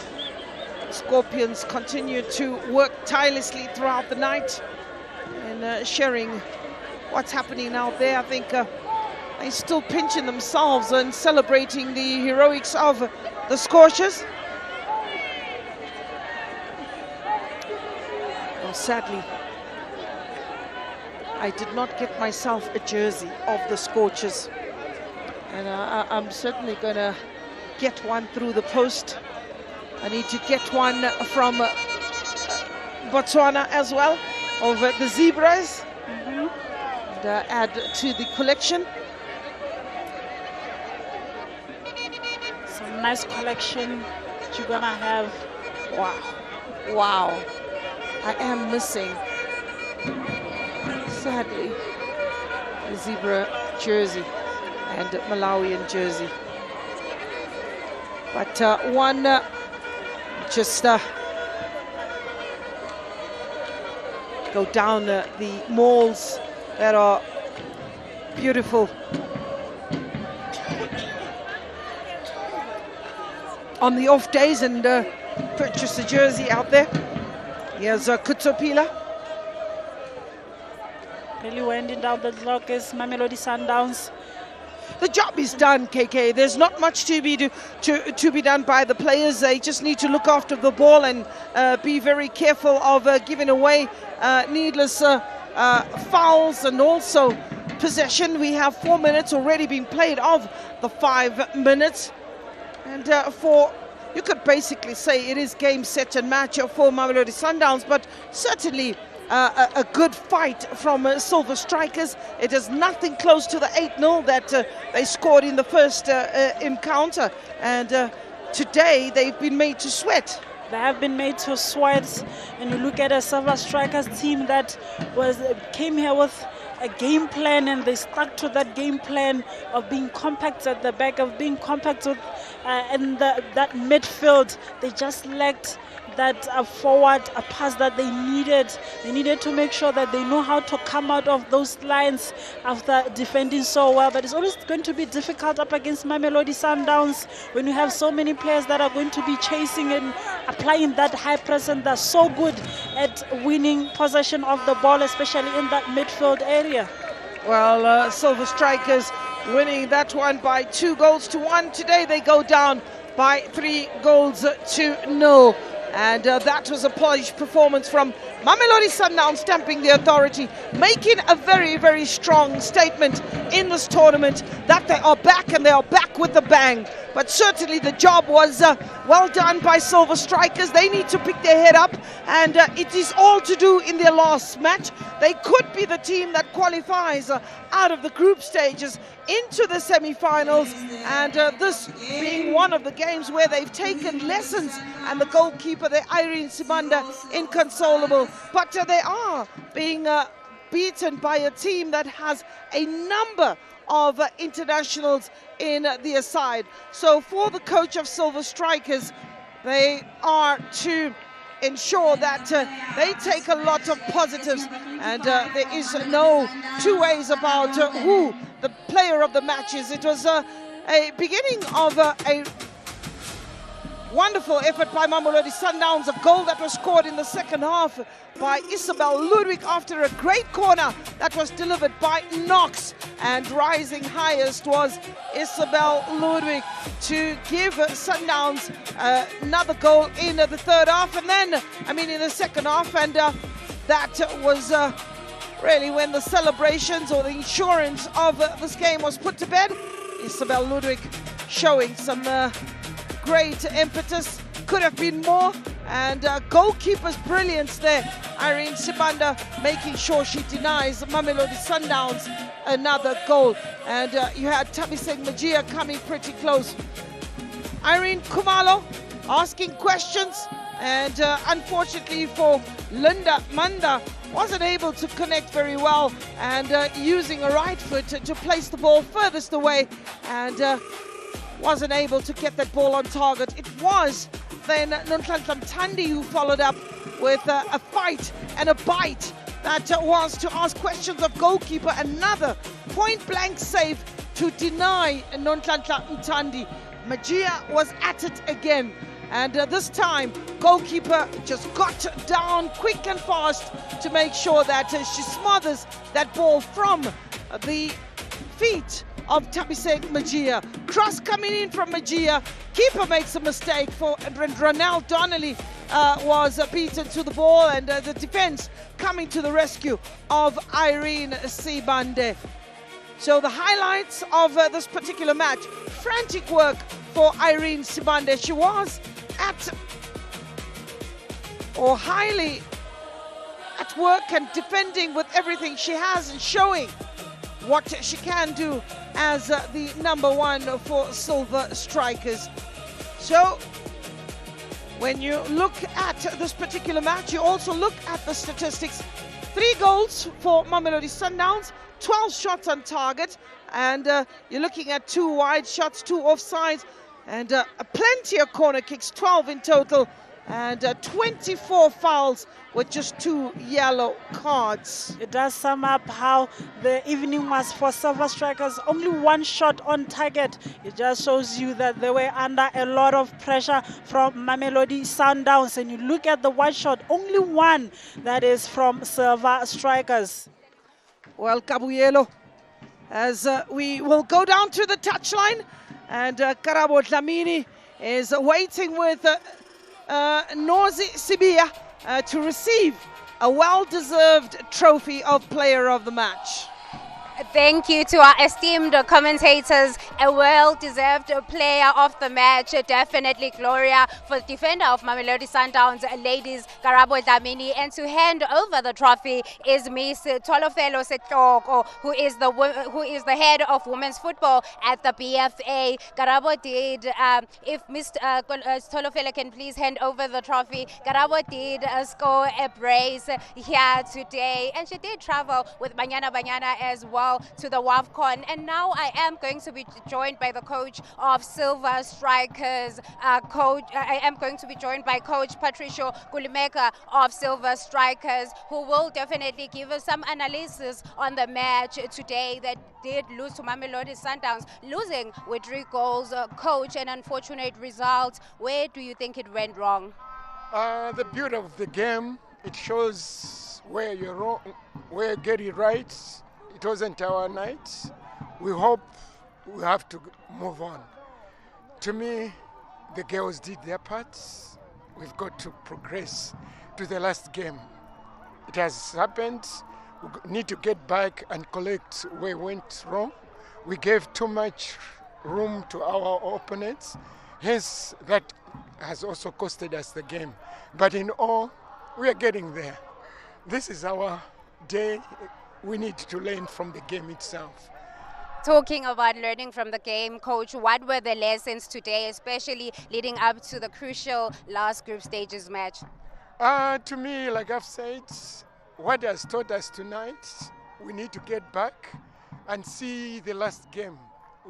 Scorpions continue to work tirelessly throughout the night and sharing what's happening out there. I think they're still pinching themselves and celebrating the heroics of the Scorchers. Well, sadly, I did not get myself a jersey of the Scorchers, and I'm certainly going to get one through the post. I need to get one from Botswana as well, of the Zebras, and add to the collection. Some nice collection that you're gonna have. Wow, wow. I am missing, sadly, the zebra jersey and Malawian jersey. But one just go down the malls that are beautiful. On the off days and purchase a jersey out there. Here's Kutsopila. Really winding down the clock is Mamelodi Sundowns. The job is done, KK. There's not much to be done by the players. They just need to look after the ball and be very careful of giving away needless fouls and also possession. We have 4 minutes already being played of the 5 minutes. And you could basically say it is game, set and match for Mamelodi Sundowns, but certainly a good fight from Silver Strikers. It is nothing close to the 8-0 that they scored in the first encounter. And today they've been made to sweat. They have been made to sweat. And you look at a Silver Strikers team that came here with a game plan, and they stuck to that game plan of being compact at the back, of being compact with, in that midfield. They just lacked that forward a pass that they needed. They needed to make sure that they know how to come out of those lines after defending so well. But it's always going to be difficult up against Mamelodi Sundowns when you have so many players that are going to be chasing and applying that high press, and they're so good at winning possession of the ball, especially in that midfield area. Well, Silver Strikers winning that one by 2-1. Today they go down by 3-0. And that was a polished performance from Mamelodi Sundowns, stamping the authority, making a very, very strong statement in this tournament that they are back, and they are back with a bang. But certainly the job was well done by Silver Strikers. They need to pick their head up, and it is all to do in their last match. They could be the team that qualifies out of the group stages into the semi-finals, and this being one of the games where they've taken lessons, and the goalkeeper, the Irene Sibanda, inconsolable. But they are being beaten by a team that has a number of internationals in their side. So for the coach of Silver Strikers, they are to ensure that they take a lot of positives, and there is no two ways about who the player of the match is. It was a beginning of a wonderful effort by Mamelodi Sundowns, a goal that was scored in the second half by Isabel Ludwig after a great corner that was delivered by Knox, and rising highest was Isabel Ludwig to give Sundowns another goal in the third half, and then, in the second half, and that was really when the celebrations or the insurance of this game was put to bed. Isabel Ludwig showing some great impetus, could have been more, and goalkeeper's brilliance there. Irene Sibanda making sure she denies Mamelodi Sundowns another goal, and you had Thabiseng Majia coming pretty close. Irene Kumalo asking questions, and unfortunately for Linda Manda, wasn't able to connect very well, and using a right foot to place the ball furthest away, and wasn't able to get that ball on target. It was then Nonhlanhla Mthandi who followed up with a fight and a bite that was to ask questions of goalkeeper. Another point-blank save to deny Nonhlanhla Mthandi. Majia was at it again, and this time goalkeeper just got down quick and fast to make sure that she smothers that ball from the feet of Thabiseng Majia. Cross coming in from Majia. Keeper makes a mistake, and Ronald Donnelly was beaten to the ball, and the defense coming to the rescue of Irene Sibanda. So the highlights of this particular match: frantic work for Irene Sibanda. She was highly at work and defending with everything she has, and showing what she can do as the number one for Silver Strikers. So when you look at this particular match, you also look at the statistics. 3 goals for Mamelodi Sundowns, 12 shots on target, and you're looking at 2 wide shots, 2 offsides, and plenty of corner kicks, 12 in total, and 24 fouls with just 2 yellow cards. It does sum up how the evening was for Silver Strikers. Only 1 shot on target. It just shows you that they were under a lot of pressure from Mamelodi Sundowns. And you look at the 1 shot, only 1 that is from Silver Strikers. Well, Kabuyelo, as we will go down to the touchline, and Karabo Dlamini is waiting with Nozi Sibia to receive a well-deserved trophy of Player of the Match. Thank you to our esteemed commentators. A well-deserved player of the match, definitely Gloria, for the defender of Mamelodi Sundowns, ladies, Karabo Dlamini. And to hand over the trophy is Miss Tolofelo Setloko, who is the head of women's football at the BFA. Karabo did, if Miss Tolofelo can please hand over the trophy, Karabo did score a brace here today, and she did travel with Banyana as well to the WAFCON. And now I am going to be joined by the coach of Silver Strikers. I am going to be joined by Coach Patricio Kulimeka of Silver Strikers, who will definitely give us some analysis on the match today that did lose to Mamelodi Sundowns, losing with 3 goals. Coach, an unfortunate result. Where do you think it went wrong? The beauty of the game, it shows where you're wrong, where you get it right. It wasn't our night. We hope we have to move on. To me, the girls did their parts. We've got to progress to the last game. It has happened. We need to get back and collect where we went wrong. We gave too much room to our opponents. Hence, that has also costed us the game. But in all, we are getting there. This is our day. We need to learn from the game itself. Talking about learning from the game, Coach, what were the lessons today, especially leading up to the crucial last group stages match? To me, like I've said, what has taught us tonight, we need to get back and see the last game.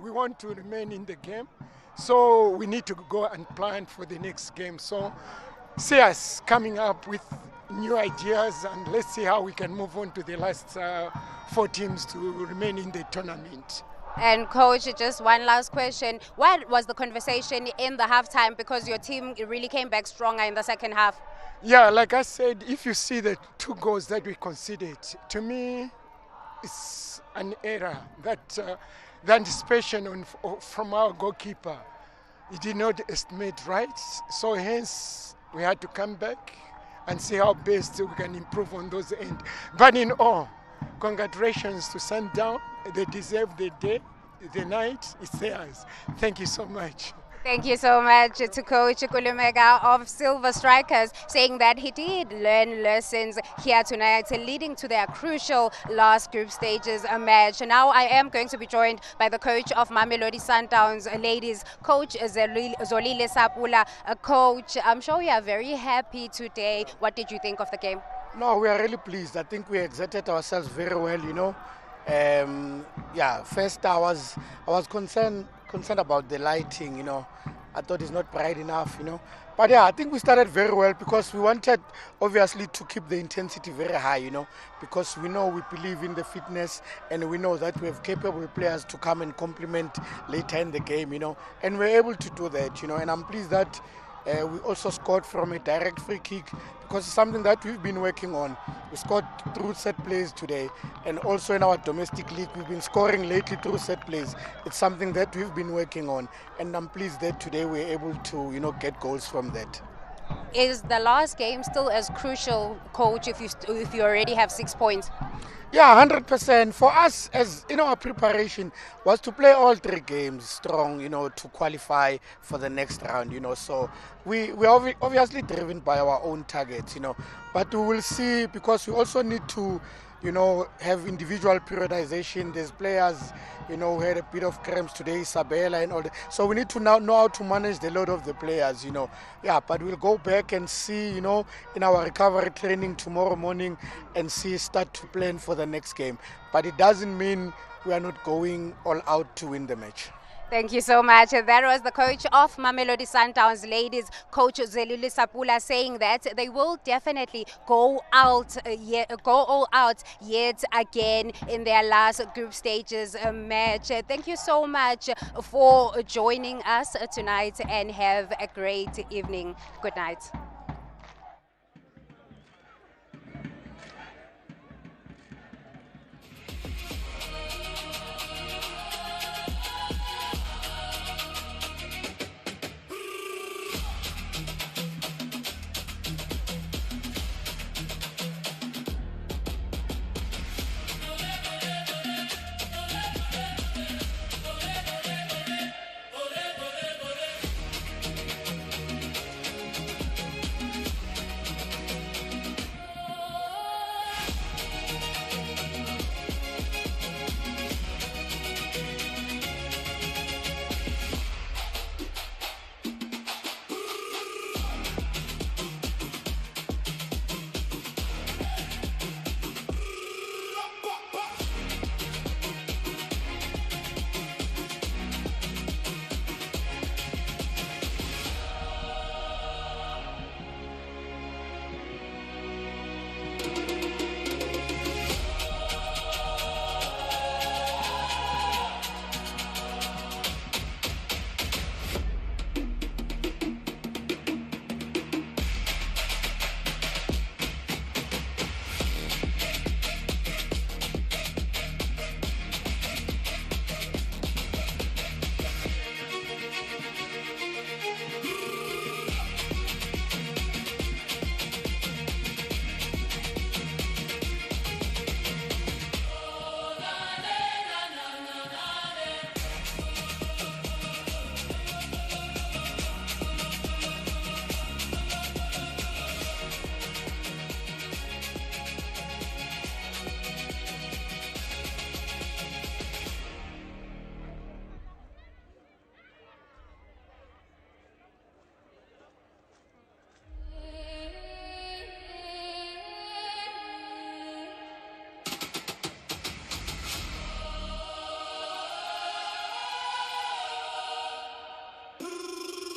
We want to remain in the game, so we need to go and plan for the next game. So see us coming up with new ideas, and let's see how we can move on to the last 4 teams to remain in the tournament. And Coach, just one last question. What was the conversation in the halftime, because your team really came back stronger in the second half? Yeah, like I said, if you see the 2 goals that we conceded, to me, it's an error that the anticipation from our goalkeeper, he did not estimate right, so hence we had to come back and see how best we can improve on those ends. But in all, congratulations to Sundown. They deserve the day, the night. It's theirs. Thank you so much. Thank you so much to Coach Kulumega of Silver Strikers, saying that he did learn lessons here tonight, leading to their crucial last group stages match. Now I am going to be joined by the coach of Mamelodi Sundowns ladies, Coach Zolile Sapula. Coach, I'm sure you are very happy today. What did you think of the game? No, we are really pleased. I think we exerted ourselves very well, you know. First I was concerned about the lighting, you know. I thought it's not bright enough, you know. But yeah, I think we started very well because we wanted, obviously, to keep the intensity very high, you know, because we know we believe in the fitness and we know that we have capable players to come and complement later in the game, you know. And we're able to do that, you know. And I'm pleased that we also scored from a direct free kick because it's something that we've been working on. We scored through set plays today, and also in our domestic league we've been scoring lately through set plays. It's something that we've been working on, and I'm pleased that today we're able to, you know, get goals from that. Is the last game still as crucial, Coach, if you already have 6 points? Yeah, 100%. For us, as in our preparation, was to play all 3 games strong, to qualify for the next round, So we're obviously driven by our own targets, But we will see, because we also need to, have individual periodization. There's players, who had a bit of cramps today, Isabella and all that. So we need to now know how to manage the load of the players, Yeah, but we'll go back and see, in our recovery training tomorrow morning and start to plan for the next game. But it doesn't mean we are not going all out to win the match. Thank you so much. That was the coach of Mamelodi Sundowns ladies, Coach Zeluli Sapula, saying that they will definitely go all out yet again in their last group stages match. Thank you so much for joining us tonight, and have a great evening. Good night.